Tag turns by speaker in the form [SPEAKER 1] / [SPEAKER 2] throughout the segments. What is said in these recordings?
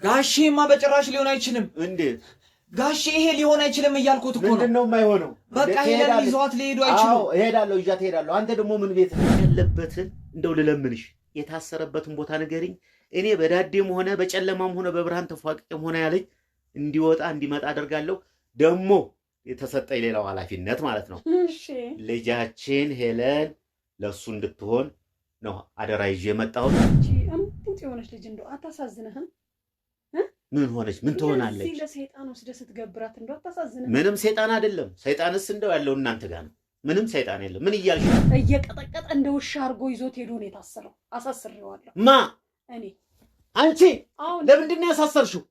[SPEAKER 1] ጋሼማ በጭራሽ ሊሆን አይችልም
[SPEAKER 2] እንዴ
[SPEAKER 1] ጋሼ ይሄ ሊሆን አይችልም እያልኩት እኮ ነው
[SPEAKER 2] ምንድነው የማይሆነው
[SPEAKER 1] በቃ ሄለን ይዟት ሊሄዱ አይችሉም
[SPEAKER 2] እሄዳለሁ ይዣት እሄዳለሁ አንተ ደግሞ ምን ቤት ያለበትን እንደው ልለምንሽ የታሰረበትን ቦታ ንገሪኝ እኔ በዳዴም ሆነ በጨለማም ሆነ በብርሃን ተፋቅቄም ሆነ ያለኝ እንዲወጣ እንዲመጣ አደርጋለሁ ደግሞ የተሰጠኝ ሌላው ኃላፊነት ማለት ነው
[SPEAKER 3] እሺ
[SPEAKER 2] ልጃችን ሄለን ለሱ እንድትሆን ነው አደራ ይዤ መጣሁ
[SPEAKER 3] እቺ አምጥጥ የሆነች ልጅ እንደው አታሳዝነህም
[SPEAKER 2] ምን ሆነች ምን ትሆናለች
[SPEAKER 3] እዚህ ለሰይጣን ወስደ ስትገብራት እንደው አታሳዝነህም
[SPEAKER 2] ምንም ሰይጣን አይደለም ሰይጣንስ እንደው ያለው እናንተ ጋር ነው ምንም ሰይጣን የለም ምን ይያልሽ
[SPEAKER 3] እየቀጠቀጠ እንደ ውሻ አርጎ ይዞት ሄዶ ነው የታሰረው አሳስሬዋለሁ
[SPEAKER 2] ማ
[SPEAKER 3] እኔ
[SPEAKER 2] አንቺ ለምንድን ነው ያሳሰርሽው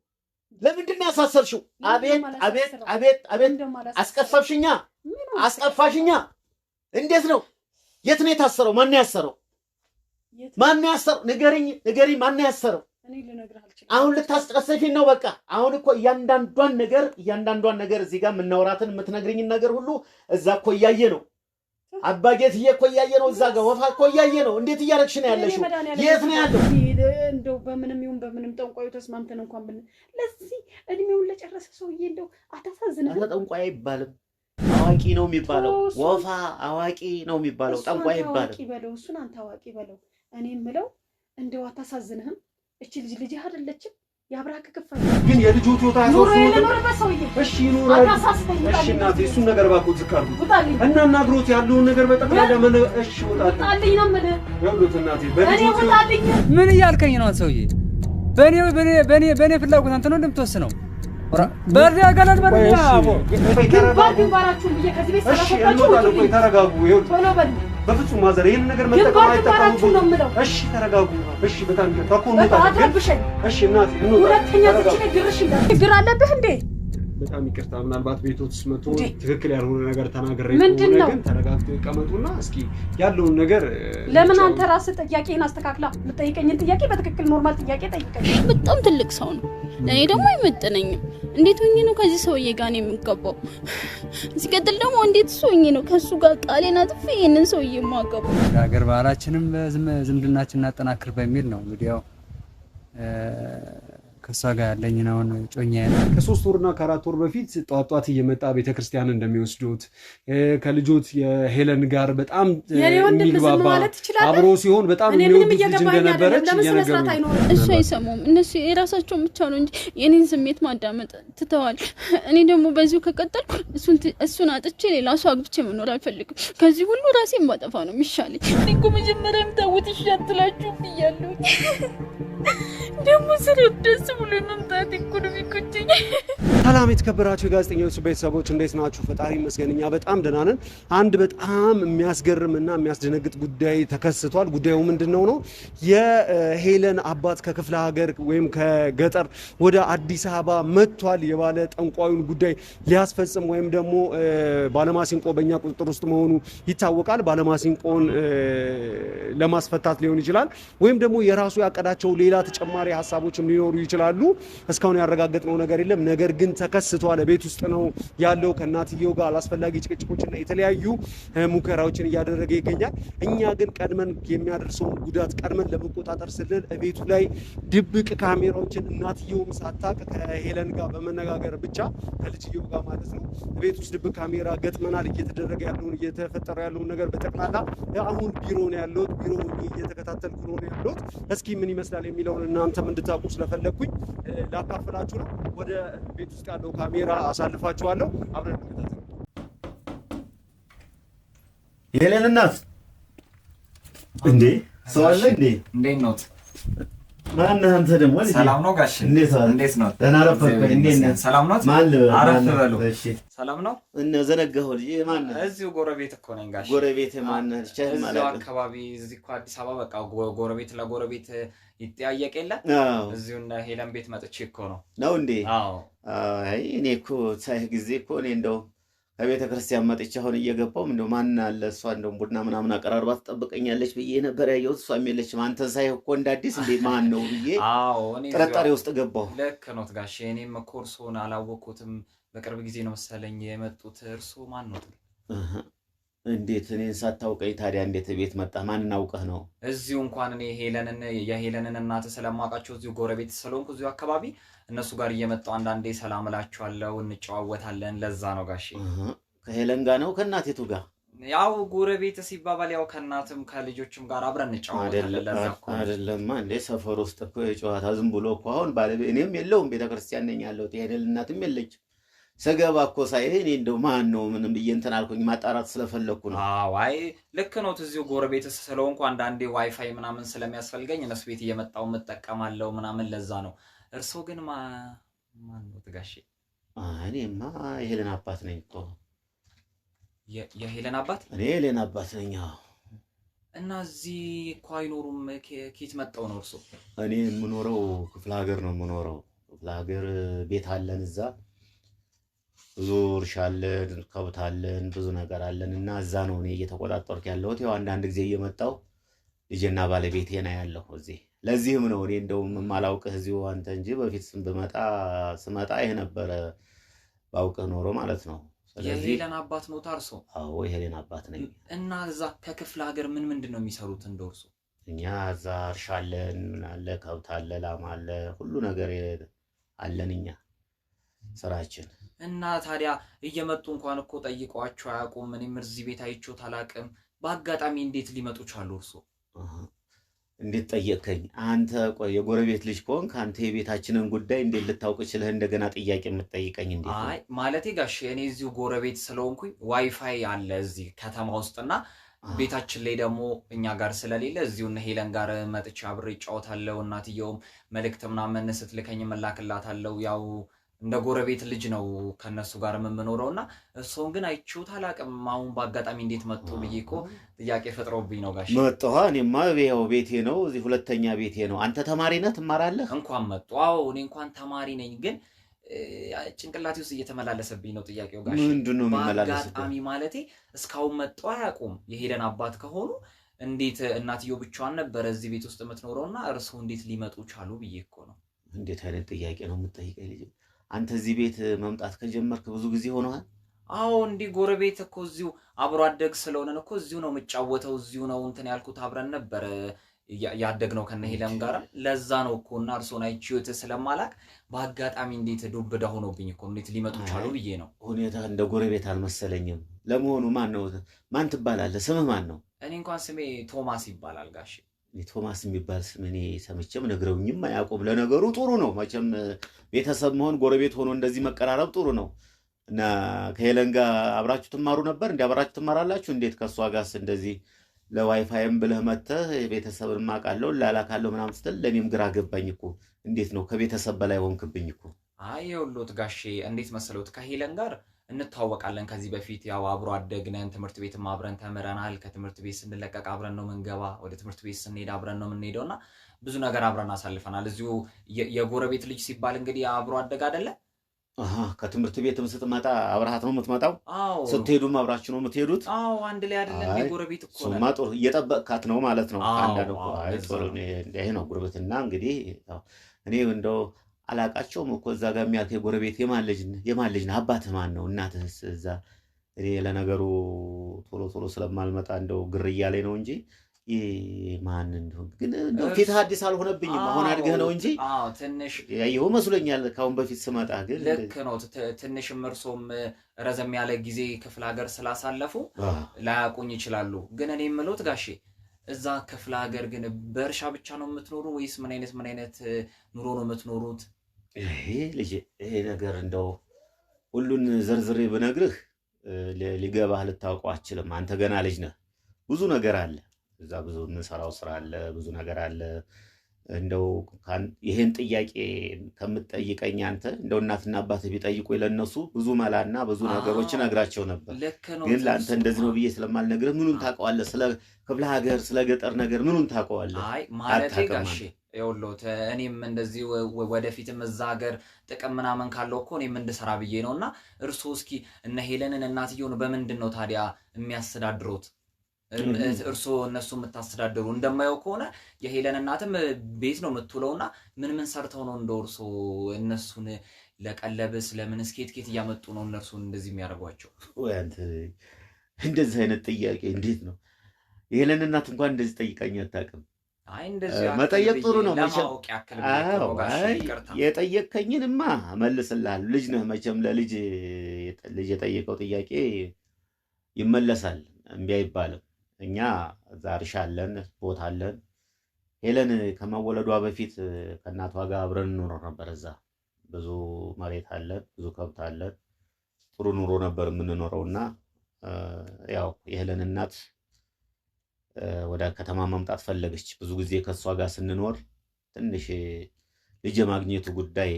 [SPEAKER 2] ለምንድን ነው ያሳሰርሽው አቤት አስቀፋሽኛ እንዴት ነው የት ነው የታሰረው ማን ነው ያሰረው ንገሪኝ ማን ነው ያሰረው
[SPEAKER 3] እኔ ልነግርህ አልችልም
[SPEAKER 2] አሁን ልታስቀሰፊኝ ነው በቃ አሁን እኮ እያንዳንዷን ነገር እዚህ ጋር የምናወራትን የምትነግሪኝ ነገር ሁሉ እዛ እኮ እያየ ነው አባጌትዬ እኮ እያየ ነው እዛ ጋር ወፋ እኮ እያየ ነው እንዴት እያረግሽ ነው ያለሽው የት ነው ያለው
[SPEAKER 3] እንደው በምንም ይሁን በምንም ጠንቋዩ ተስማምተን እንኳን ለዚህ እድሜውን ለጨረሰ ሰውዬ እንደው አታሳዝነህ
[SPEAKER 2] ጠንቋይ አይባልም አዋቂ ነው የሚባለው ወፋ አዋቂ ነው የሚባለው ጠንቋይ አይባልም
[SPEAKER 3] አዋቂ በለው እሱን አንተ አዋቂ በለው እኔ የምለው እንደው አታሳዝነህም እቺ ልጅ አይደለችም ያብራክ ከፋይ
[SPEAKER 4] ግን የልጆቹ ታያሶስ እሺ ኑሮ
[SPEAKER 3] እሺ
[SPEAKER 4] እናቴ እሱን ነገር ባቆ ዝካሩ እና እናግሮት ያለውን ነገር በጠቅላላ እሺ ወጣልኝ
[SPEAKER 3] ነው ማለት
[SPEAKER 4] ያሉት እናቴ በልጆቹ
[SPEAKER 5] ምን እያልከኝ ነው ሰውዬ በኔ ፍላጎት አንተ ነው እንደምትወስነው በርያ ገለል በርያ አቦ
[SPEAKER 3] ግንባራችሁን ብዬ ከዚህ ቤት ሰላም
[SPEAKER 4] ተረጋጉ
[SPEAKER 3] ቶሎ በል
[SPEAKER 4] በፍጹም ማዘር ይሄን ነገር መጠቀም አይተካም እሺ ተረጋጉ እሺ በጣም ተቆኑ እሺ እናቴ
[SPEAKER 3] ሁለተኛ ችግር አለብህ እንዴ
[SPEAKER 4] በጣም ይቅርታ ምናልባት ቤቶስ መቶ ትክክል ያልሆነ ነገር ተናግሬ ነው ግን ተረጋግቶ ይቀመጡና እስኪ ያለውን ነገር
[SPEAKER 3] ለምን አንተ ራስህ ጥያቄን አስተካክላ የምትጠይቀኝን ጥያቄ በትክክል ኖርማል ጥያቄ ጠይቀኝ
[SPEAKER 6] በጣም ትልቅ ሰው ነው ለኔ ደግሞ አይመጥነኝም እንዴት ሆኜ ነው ከዚህ ሰውዬ ጋር ነው የምገባው ሲቀጥል ደግሞ እንዴት ሆኜ ነው ከሱ ጋር ቃሌን አጥፌ ይሄንን ሰውዬ የማገባው
[SPEAKER 5] ሀገር ባህላችንም ዝምድናችንን እናጠናክር በሚል ነው እንግዲህ ያው ከሷ ጋር ያለኝ ነው ጮኛ
[SPEAKER 4] ከ3 ወርና ከ4 ወር በፊት ጧጧት እየመጣ ቤተክርስቲያን እንደሚወስዱት ከልጆት የሄለን ጋር በጣም የሚግባባ አብሮ ሲሆን በጣም የሚወዱት ልጅ እንደነበረች እየነገሩ
[SPEAKER 6] እሱ አይሰሙም እነሱ የራሳቸው ብቻ ነው እንጂ የኔን ስሜት ማዳመጥ ትተዋል እኔ ደግሞ በዚሁ ከቀጠልኩ እሱን አጥቼ ሌላ ሰው አግብቼ መኖር አልፈልግም ከዚህ ሁሉ ራሴን ማጠፋ ነው የሚሻለኝ እኮ መጀመሪያም ታውት ይሻትላችሁ ብያለሁ ደግሞ ስለደስ ብሎ መምጣት ኢኮኖሚ ኩጭኝ
[SPEAKER 4] ሰላም የተከበራችሁ የጋዜጠኞች ቤተሰቦች እንዴት ናችሁ ፈጣሪ ይመስገን እኛ በጣም ደህና ነን አንድ በጣም የሚያስገርምና የሚያስደነግጥ ጉዳይ ተከስቷል ጉዳዩ ምንድነው ነው የሄለን አባት ከክፍለ ሀገር ወይም ከገጠር ወደ አዲስ አበባ መጥቷል የባለ ጠንቋዩን ጉዳይ ሊያስፈጽም ወይም ደግሞ ባለማሲንቆ በእኛ ቁጥጥር ውስጥ መሆኑ ይታወቃል ባለማሲንቆን ለማስፈታት ሊሆን ይችላል ወይም ደግሞ የራሱ ያቀዳቸው ሌላ ተጨማሪ ሐሳቦችም ሊኖሩ ይችላሉ እስካሁን ያረጋገጥነው ነገር የለም ነገር ግን ተከስቷል ቤት ውስጥ ነው ያለው ከናትየው ጋር አላስፈላጊ ጭቅጭቆችና የተለያዩ ሙከራዎችን እያደረገ ይገኛል እኛ ግን ቀድመን የሚያደርሰውን ጉዳት ቀድመን ለመቆጣጠር ስንል ቤቱ ላይ ድብቅ ካሜራዎችን እናትየውም ሳታቅ ከሄለን ጋር በመነጋገር ብቻ ከልጅየው ጋር ማለት ነው ቤት ውስጥ ድብቅ ካሜራ ገጥመናል እየተደረገ ያለውን እየተፈጠረ ያለውን ነገር በጠቅላላ አሁን ቢሮ ነው ያለው ቢሮ እየተከታተልኩ ነው ያለው እስኪ ምን ይመስላል የሚለውን እናንተም እንድታውቁ ስለፈለኩኝ ላካፍላችሁ ነው ወደ ቤት ውስጥ ያለው ካሜራ አሳልፋችኋለሁ አብረን እንከታተል
[SPEAKER 2] የሄለን እናት እንዴ ሰው አለ
[SPEAKER 1] እንዴት ነው
[SPEAKER 2] ማን አንተ ደግሞ
[SPEAKER 1] ሰላም ነው ጋሽ እንዴት ነው
[SPEAKER 2] ደህና ረፈርክ እንዴት ነህ
[SPEAKER 1] ሰላም ነው
[SPEAKER 2] ማን
[SPEAKER 1] አረፍ በሉ
[SPEAKER 2] እሺ
[SPEAKER 1] ሰላም ነው
[SPEAKER 2] እነ ዘነጋው ልጅ ማን
[SPEAKER 1] እዚሁ ጎረቤት እኮ ነኝ ጋሽ
[SPEAKER 2] ጎረቤት ማን ቻይ ማለት
[SPEAKER 1] ነው አካባቢ እዚህ እኮ አዲስ አበባ በቃ ጎረቤት ለጎረቤት ይጠያየቅ የለ እዚሁ እና ሄለን ቤት መጥቼ እኮ ነው እንዴ አዎ
[SPEAKER 2] አይ እኔ እኮ ሳይ ጊዜ እኮ እኔ እንደው ከቤተ ክርስቲያን መጥቼ አሁን እየገባው እንደው ማን አለ እሷ እንደው ቡድና ምናምን አቀራርባ ትጠብቀኛለች ብዬ ነበር ያየሁት እሷም የለችም አንተን ሳይ እኮ እንደ አዲስ እንዴ ማን ነው ብዬ
[SPEAKER 1] አዎ እኔ
[SPEAKER 2] ጥርጣሬ ውስጥ ገባሁ
[SPEAKER 1] ልክ ነው ጋሽ እኔም እኮ እርሶን አላወቅኩትም በቅርብ ጊዜ ነው መሰለኝ የመጡት እርሶ ማን ነው
[SPEAKER 2] እንዴት እኔን ሳታውቀኝ ታዲያ እንዴት ቤት መጣ? ማንን አውቀህ ነው?
[SPEAKER 1] እዚሁ እንኳን እኔ የሄለንን እናት ስለማውቃቸው እዚሁ ጎረቤት ስለሆንኩ እዚሁ አካባቢ እነሱ ጋር እየመጣሁ አንዳንዴ ሰላም እላቸዋለሁ፣ እንጨዋወታለን። ለዛ ነው ጋሼ።
[SPEAKER 2] ከሄለን ጋር ነው ከእናቴቱ ጋር?
[SPEAKER 1] ያው ጎረቤት ሲባባል ያው ከእናትም ከልጆችም ጋር አብረን እንጨዋወታለን። ለዛ እኮ
[SPEAKER 2] አይደለማ እንዴ ሰፈር ውስጥ እኮ የጨዋታ ዝም ብሎ እኮ አሁን ባለቤት እኔም የለውም ቤተክርስቲያን ነኝ ያለሁት፣ የሄለን እናትም የለች። ሰገባ እኮ ሳይሄ እኔ እንደው ማን ነው ምንም ብዬ እንትን አልኩኝ፣ ማጣራት ስለፈለኩ ነው።
[SPEAKER 1] አዎ አይ ልክ ነው። እዚሁ ጎረቤት ስለሆንኩ አንዳንዴ ዋይፋይ ምናምን ስለሚያስፈልገኝ እነሱ ቤት እየመጣሁ እጠቀማለሁ ምናምን፣ ለዛ ነው። እርሶ ግን ማን ነው ጋሼ?
[SPEAKER 2] እኔማ የሄለን አባት ነኝ እኮ።
[SPEAKER 1] የሄለን አባት?
[SPEAKER 2] እኔ የሄለን አባት ነኝ።
[SPEAKER 1] እና እዚህ እኮ አይኖሩም። ኬት መጣው ነው እርሶ?
[SPEAKER 2] እኔ የምኖረው ክፍለ ሀገር ነው የምኖረው። ክፍለ ሀገር ቤት አለን እዛ፣ ብዙ እርሻ አለን፣ ከብት አለን፣ ብዙ ነገር አለን እና እዛ ነው እኔ እየተቆጣጠርኩ ያለሁት። ያው አንዳንድ ጊዜ እየመጣሁ ልጄና ባለቤቴ ነው ያለው እዚህ። ለዚህም ነው እኔ እንደውም የማላውቅህ እዚሁ አንተ እንጂ በፊት ስመጣ ይሄ ነበረ ባውቅህ ኖሮ ማለት ነው።
[SPEAKER 1] የሄለን አባት ነው ታርሶ?
[SPEAKER 2] አዎ የሄለን አባት ነኝ።
[SPEAKER 1] እና እዛ ከክፍለ ሀገር ምንድን ነው የሚሰሩት እንደርሱ?
[SPEAKER 2] እኛ እዛ እርሻ አለን፣ ምን አለ፣ ከብት አለ፣ ላም አለ፣ ሁሉ ነገር አለን እኛ ስራችን።
[SPEAKER 1] እና ታዲያ እየመጡ እንኳን እኮ ጠይቀዋቸው አያውቁም። እኔም እዚህ ቤት አይቼዎት አላውቅም። በአጋጣሚ እንዴት ሊመጡ ቻሉ እርሶ?
[SPEAKER 2] እንዴት ጠየቅከኝ አንተ? ቆይ የጎረቤት ልጅ ከሆንክ አንተ የቤታችንን ጉዳይ እንዴት ልታውቅ ችለህ እንደገና ጥያቄ የምትጠይቀኝ እንዴት?
[SPEAKER 1] አይ ማለቴ ጋሼ እኔ እዚሁ ጎረቤት ስለሆንኩኝ ዋይፋይ አለ እዚህ ከተማ ውስጥና ቤታችን ላይ ደግሞ እኛ ጋር ስለሌለ እዚሁ ሄለን ጋር መጥቼ አብሬ እጫወታለሁ። እናትየውም መልእክት ምናምን ስትልከኝ መላክላታለሁ። ያው እንደ ጎረቤት ልጅ ነው ከነሱ ጋር የምንኖረውና እሱን ግን አይቼዎት አላውቅም። አሁን በአጋጣሚ እንዴት መጥቶ ብዬ እኮ ጥያቄ ፈጥሮብኝ ነው ጋሼ።
[SPEAKER 2] መጣሁ እኔማ ያው ቤቴ ነው እዚህ ሁለተኛ ቤቴ ነው። አንተ ተማሪ ነህ ትማራለህ?
[SPEAKER 1] እንኳን መጡ። አዎ እኔ እንኳን ተማሪ ነኝ፣ ግን ጭንቅላቴ ውስጥ እየተመላለሰብኝ ነው ጥያቄው ጋሼ።
[SPEAKER 2] ምንድን ነው የሚመላለስብኝ?
[SPEAKER 1] በአጋጣሚ ማለቴ እስካሁን መጡ አያውቁም። የሄለን አባት ከሆኑ እንዴት እናትየው ብቻዋን ነበረ እዚህ ቤት ውስጥ የምትኖረውና እርሱ እንዴት ሊመጡ ቻሉ ብዬ እኮ ነው።
[SPEAKER 2] እንዴት አይነት ጥያቄ ነው የምትጠይቀኝ ልጅ? አንተ እዚህ ቤት መምጣት ከጀመርክ ብዙ ጊዜ ሆነዋል?
[SPEAKER 1] አዎ እንዲህ ጎረቤት እኮ እዚሁ አብሮ አደግ ስለሆነን እኮ እዚሁ ነው የምጫወተው፣ እዚሁ ነው እንትን ያልኩት፣ አብረን ነበር ያደግነው ከነሄለም ጋር። ለዛ ነው እኮ እና እርሶን አይቼዎት ስለማላቅ በአጋጣሚ እንዴት ዱብዳ ሆኖብኝ እኮ እንዴት ሊመጡ ቻሉ ብዬ ነው።
[SPEAKER 2] ሁኔታ እንደ ጎረቤት አልመሰለኝም። ለመሆኑ ማን ትባላለህ? ስምህ ማን ነው?
[SPEAKER 1] እኔ እንኳን ስሜ ቶማስ ይባላል ጋሼ።
[SPEAKER 2] ቶማስ የሚባል ስም እኔ ሰምቼም ነግረውኝም አያውቁም። ለነገሩ ጥሩ ነው መቼም ቤተሰብ መሆን፣ ጎረቤት ሆኖ እንደዚህ መቀራረብ ጥሩ ነው። እና ከሄለን ጋር አብራችሁ ትማሩ ነበር? አብራችሁ ትማራላችሁ? እንዴት ከእሷ ጋርስ እንደዚህ ለዋይፋይም ብለህ መተህ ቤተሰብን ማውቃለሁ ላላካለሁ ምናምን ስትል ለእኔም ግራ ገባኝ እኮ። እንዴት ነው ከቤተሰብ በላይ ሆንክብኝ እኮ።
[SPEAKER 1] አይ ይኸውልዎት ጋሼ እንዴት መሰለዎት፣ ከሄለን ጋር እንታወቃለን ከዚህ በፊት ያው አብሮ አደግነን፣ ትምህርት ቤትም አብረን ተምረናል። ከትምህርት ቤት ስንለቀቅ አብረን ነው የምንገባ፣ ወደ ትምህርት ቤት ስንሄድ አብረን ነው የምንሄደውና ብዙ ነገር አብረን አሳልፈናል። እዚሁ የጎረቤት ልጅ ሲባል እንግዲህ አብሮ አደግ አይደለ?
[SPEAKER 2] ከትምህርት ቤትም ስትመጣ አብረሃት ነው የምትመጣው?
[SPEAKER 1] አዎ።
[SPEAKER 2] ስትሄዱም አብራችሁ ነው የምትሄዱት?
[SPEAKER 1] አዎ አንድ ላይ አይደለም የጎረቤት እኮ ነው።
[SPEAKER 2] ሱማ ጥሩ እየጠበቅካት ነው ማለት ነው። አንዳንድ እኮ ጥሩ ይሄ ነው ጉርብትና። እንግዲህ እኔ እንደው አላቃቸውም እኮ እዛ ጋር የሚያልከ ጎረቤት የማን ልጅ ነህ? አባትህ ማን ነው? እናትህስ? እዛ እኔ ለነገሩ ቶሎ ስለማልመጣ እንደው ግር እያለኝ ነው እንጂ ማን እንደሆነ ግን እንደው ፊትህ አዲስ አልሆነብኝም። አሁን አድገህ ነው እንጂ
[SPEAKER 1] ትንሽ
[SPEAKER 2] ያየኸው መስሎኛል ካሁን በፊት ስመጣ። ግን
[SPEAKER 1] ልክ ነው ትንሽም እርሶም ረዘም ያለ ጊዜ ክፍለ ሀገር ስላሳለፉ ላያውቁኝ ይችላሉ። ግን እኔ የምሎት ጋሼ እዛ ክፍለ ሀገር ግን በእርሻ ብቻ ነው የምትኖሩ ወይስ ምን አይነት ኑሮ ነው የምትኖሩት?
[SPEAKER 2] ይሄ ነገር እንደው ሁሉን ዘርዝሬ ብነግርህ ሊገባህ ልታውቀው አትችልም። አንተ ገና ልጅ ነህ። ብዙ ነገር አለ እዛ፣ ብዙ የምንሰራው ስራ አለ፣ ብዙ ነገር አለ። እንደው ይሄን ጥያቄ ከምትጠይቀኝ አንተ እንደው እናትና አባትህ ቢጠይቁ ለነሱ ብዙ መላና ብዙ ነገሮች ነግራቸው ነበር። ግን ለአንተ እንደዚህ ነው ብዬ ስለማልነግርህ ምኑን ታውቀዋለህ? ስለ ክፍለ ሀገር ስለ ገጠር ነገር ምኑን ታውቀዋለህ?
[SPEAKER 1] አይ ማለቴ ጋሼ ይኸውልዎት እኔም እንደዚህ ወደፊትም እዛ ሀገር ጥቅም ምናምን ካለው እኮ እኔም እንድሰራ ብዬ ነውና እርስዎ እስኪ እነ ሄለንን እናትየውን በምንድን ነው ታዲያ የሚያስተዳድሩት? እርስዎ እነሱ የምታስተዳድሩ? እንደማየው ከሆነ የሄለን እናትም ቤት ነው የምትውለውና ምን ሰርተው ነው እንደው እርስዎ እነሱን ለቀለብስ ለምን ስኬት እያመጡ ነው እነርሱን እንደዚህ የሚያደርጓቸው?
[SPEAKER 2] ወይ አንተ እንደዚህ አይነት ጥያቄ እንዴት ነው? የሄለን እናት እንኳን እንደዚህ ጠይቃኝ አታውቅም።
[SPEAKER 1] አይ እንደዚህ
[SPEAKER 2] መጠየቅ ጥሩ ነው መቼም።
[SPEAKER 1] ለማወቅ ያክል
[SPEAKER 2] አዎ አይ
[SPEAKER 1] ይቅርታ።
[SPEAKER 2] የጠየቀኝንማ እመልስልሃለሁ። ልጅ ነህ መቼም፣ ለልጅ የጠየቀው ጥያቄ ይመለሳል፣ እምቢ አይባልም። እኛ እዛ እርሻ አለን፣ ቦታ አለን። ሄለን ከመወለዷ በፊት ከእናቷ ጋር አብረን እንኖር ነበር። እዛ ብዙ መሬት አለን፣ ብዙ ከብት አለን። ጥሩ ኑሮ ነበር የምንኖረውና ያው የሄለን እናት ወደ ከተማ መምጣት ፈለገች። ብዙ ጊዜ ከሷ ጋር ስንኖር ትንሽ ልጅ የማግኘቱ ጉዳይ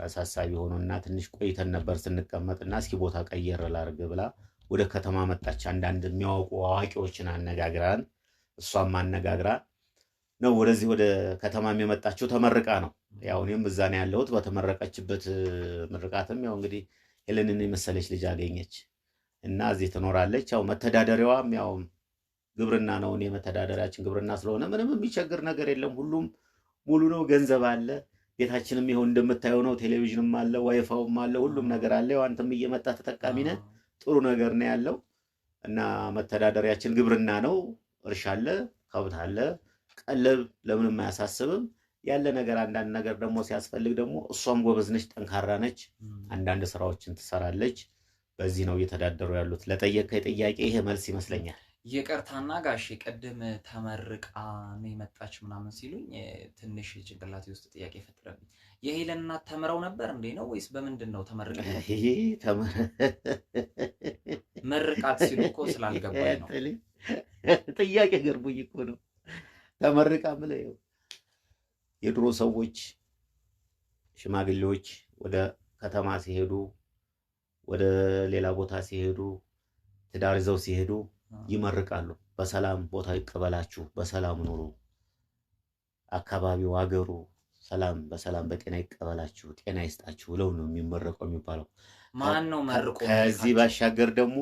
[SPEAKER 2] አሳሳቢ ሆኖና ትንሽ ቆይተን ነበር ስንቀመጥና እስኪ ቦታ ቀየር ላድርግ ብላ ወደ ከተማ መጣች። አንዳንድ የሚያውቁ አዋቂዎችን አነጋግራን እሷም አነጋግራ ነው ወደዚህ ወደ ከተማም የመጣችው። ተመርቃ ነው። ያው እኔም እዛ ነው ያለሁት። በተመረቀችበት ምርቃትም ያው እንግዲህ ሄለንን የመሰለች ልጅ አገኘች እና እዚህ ትኖራለች። ያው መተዳደሪያዋም ያው ግብርና ነው። እኔ መተዳደሪያችን ግብርና ስለሆነ ምንም የሚቸግር ነገር የለም። ሁሉም ሙሉ ነው። ገንዘብ አለ። ቤታችንም ይኸው እንደምታየው ነው። ቴሌቪዥንም አለ፣ ዋይፋውም አለ፣ ሁሉም ነገር አለ። ያው አንተም እየመጣ ተጠቃሚ ነህ። ጥሩ ነገር ነው ያለው እና መተዳደሪያችን ግብርና ነው። እርሻ አለ፣ ከብት አለ፣ ቀለብ ለምንም አያሳስብም። ያለ ነገር አንዳንድ ነገር ደግሞ ሲያስፈልግ ደግሞ እሷም ጎበዝ ነች፣ ጠንካራ ነች። አንዳንድ ስራዎችን ትሰራለች። በዚህ ነው እየተዳደሩ ያሉት። ለጠየቀኝ ጥያቄ ይሄ መልስ ይመስለኛል።
[SPEAKER 1] ይቅርታና ጋሼ ቅድም ተመርቃ ነው የመጣች ምናምን ሲሉኝ ትንሽ ጭንቅላቴ ውስጥ ጥያቄ ፈጥረብኝ። የሄለን እናት ተምረው ነበር እንዴ ነው ወይስ በምንድን ነው ተመርቀ? መርቃት ሲሉ እኮ ስላልገባኝ ነው።
[SPEAKER 2] ጥያቄ ገርሞኝ እኮ ነው። ተመርቃ ምለው የድሮ ሰዎች ሽማግሌዎች ወደ ከተማ ሲሄዱ፣ ወደ ሌላ ቦታ ሲሄዱ፣ ትዳር ይዘው ሲሄዱ ይመርቃሉ። በሰላም ቦታ ይቀበላችሁ፣ በሰላም ኑሩ፣ አካባቢው አገሩ ሰላም በሰላም በጤና ይቀበላችሁ፣ ጤና ይስጣችሁ ብለው ነው የሚመረቀው የሚባለው።
[SPEAKER 1] ማን ነው መርቆ?
[SPEAKER 2] ከዚህ ባሻገር ደግሞ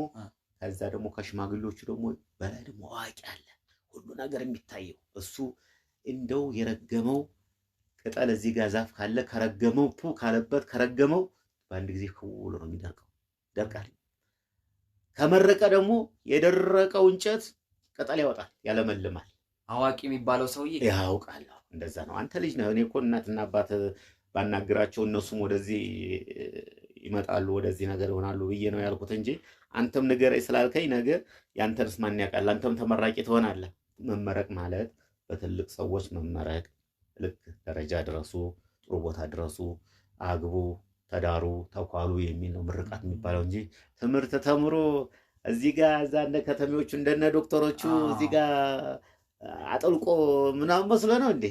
[SPEAKER 2] ከዛ ደግሞ ከሽማግሌዎቹ ደግሞ በላይ ደግሞ አዋቂ አለ፣ ሁሉ ነገር የሚታየው እሱ። እንደው የረገመው ቅጠል እዚህ ጋር ዛፍ ካለ ከረገመው ፑ ካለበት ከረገመው በአንድ ጊዜ ክውሎ ነው የሚደርቀው፣ ይደርቃል። ከመረቀ ደግሞ የደረቀው እንጨት ቅጠል ያወጣል፣ ያለመልማል።
[SPEAKER 1] አዋቂ የሚባለው ሰውዬ
[SPEAKER 2] ያውቃል። እንደዛ ነው። አንተ ልጅ ነህ። እኔ እኮ እናትና አባት ባናግራቸው እነሱም ወደዚህ ይመጣሉ፣ ወደዚህ ነገር ይሆናሉ ብዬ ነው ያልኩት እንጂ አንተም ንገረኝ ስላልከኝ ነገ ያንተንስ ማን ያውቃል? አንተም ተመራቂ ትሆናለህ። መመረቅ ማለት በትልቅ ሰዎች መመረቅ፣ ልክ ደረጃ ድረሱ፣ ጥሩ ቦታ ድረሱ፣ አግቡ፣ ተዳሩ፣ ተኳሉ የሚል ነው ምርቃት የሚባለው እንጂ ትምህርት ተምሮ እዚህ ጋር እዛ እንደ ከተሜዎቹ እንደነ ዶክተሮቹ እዚህ ጋር አጠልቆ ምናምን መስሎ ነው እንዴ?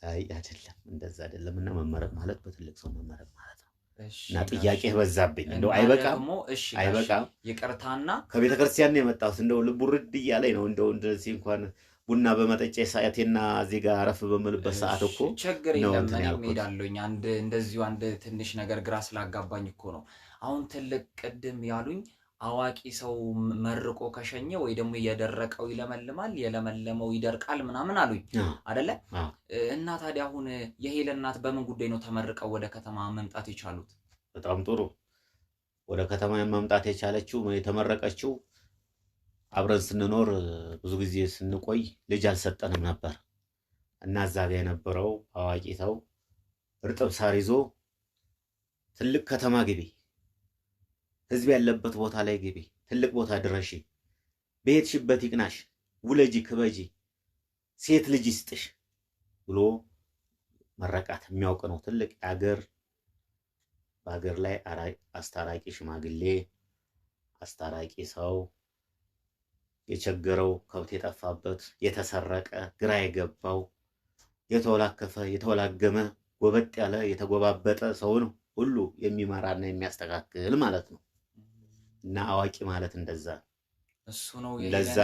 [SPEAKER 2] አይ አይደለም፣ እንደዛ አይደለም። እና መመረቅ ማለት በትልቅ ሰው መመረቅ ማለት ነው። እና ጥያቄ በዛብኝ። እንደው አይበቃም? አይበቃም?
[SPEAKER 1] ይቅርታና
[SPEAKER 2] ከቤተ ክርስቲያን ነው የመጣሁት። እንደው ልቡ ርድ እያለኝ ነው። እንደው እንደዚህ እንኳን ቡና በመጠጫ ሰዓቴና እዚህ ጋር አረፍ በምልበት ሰዓት እኮ
[SPEAKER 1] ችግር የለም። እኔም እሄዳለሁኝ። እንደዚሁ አንድ ትንሽ ነገር ግራ ስላጋባኝ እኮ ነው። አሁን ትልቅ ቅድም ያሉኝ አዋቂ ሰው መርቆ ከሸኘ ወይ ደግሞ የደረቀው ይለመልማል፣ የለመለመው ይደርቃል ምናምን አሉኝ አይደለ? እና ታዲያ አሁን የሄለን እናት በምን ጉዳይ ነው ተመርቀው ወደ ከተማ መምጣት የቻሉት?
[SPEAKER 2] በጣም ጥሩ። ወደ ከተማ መምጣት የቻለችው የተመረቀችው አብረን ስንኖር ብዙ ጊዜ ስንቆይ ልጅ አልሰጠንም ነበር እና እዛ ጋ የነበረው አዋቂ ሰው እርጥብ ሳር ይዞ ትልቅ ከተማ ግቢ፣ ህዝብ ያለበት ቦታ ላይ ግቢ፣ ትልቅ ቦታ ድረሺ፣ በሄድሽበት ይቅናሽ፣ ውለጂ፣ ክበጂ፣ ሴት ልጅ ይስጥሽ ብሎ መረቃት የሚያውቅ ነው። ትልቅ በሀገር ላይ አስታራቂ ሽማግሌ፣ አስታራቂ ሰው፣ የቸገረው ከብት የጠፋበት፣ የተሰረቀ፣ ግራ የገባው፣ የተወላከፈ፣ የተወላገመ፣ ጎበጥ ያለ፣ የተጎባበጠ ሰው ነው ሁሉ የሚመራና የሚያስተካክል ማለት ነው። እና አዋቂ ማለት እንደዛ
[SPEAKER 1] እሱ ነው።
[SPEAKER 2] ለዛ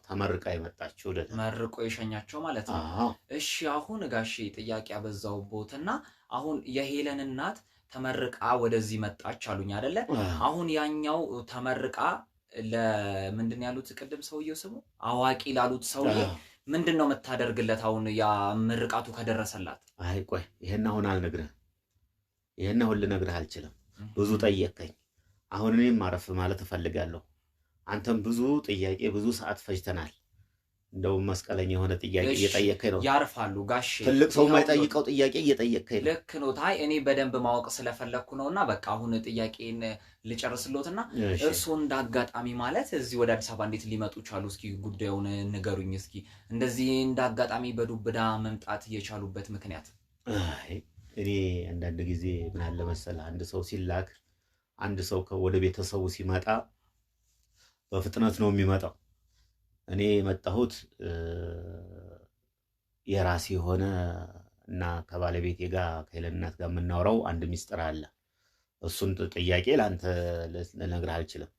[SPEAKER 2] ተመርቃ የመጣችው
[SPEAKER 1] መርቆ የሸኛቸው ማለት ነው። እሺ አሁን ጋሼ ጥያቄ ያበዛውቦትና አሁን የሄለን እናት ተመርቃ ወደዚህ መጣች አሉኝ አይደለ? አሁን ያኛው ተመርቃ ለምንድን ያሉት ቅድም ሰውየው ስሙ አዋቂ ላሉት ሰውዬ ምንድን ነው የምታደርግለት? አሁን ያ ምርቃቱ ከደረሰላት።
[SPEAKER 2] አይ ቆይ ይሄን አሁን አልነግርህ፣ ይሄን አሁን ልነግርህ አልችልም። ብዙ ጠየቀኝ። አሁን እኔም ማረፍ ማለት እፈልጋለሁ። አንተም ብዙ ጥያቄ ብዙ ሰዓት ፈጅተናል። እንደው መስቀለኛ የሆነ ጥያቄ እየጠየከኝ ነው።
[SPEAKER 1] ያርፋሉ ጋሼ።
[SPEAKER 2] ትልቅ ሰው የማይጠይቀው ጥያቄ እየጠየከኝ ነው።
[SPEAKER 1] ልክ ነው። ታይ እኔ በደንብ ማወቅ ስለፈለኩ ነውና በቃ አሁን ጥያቄን ልጨርስልዎትና እርሶ እንዳጋጣሚ ማለት እዚህ ወደ አዲስ አበባ እንዴት ሊመጡ ቻሉ? እስኪ ጉዳዩን ንገሩኝ። እስኪ እንደዚህ እንዳጋጣሚ በዱብዳ መምጣት የቻሉበት ምክንያት?
[SPEAKER 2] እኔ አንዳንድ ጊዜ ምን አለ መሰለህ፣ አንድ ሰው ሲላክ አንድ ሰው ወደ ቤተሰቡ ሲመጣ በፍጥነት ነው የሚመጣው። እኔ የመጣሁት የራሴ የሆነ እና ከባለቤቴ ጋር ከሄለን እናት ጋር የምናወራው አንድ ሚስጥር አለ። እሱን ጥያቄ ለአንተ ልነግርህ አልችልም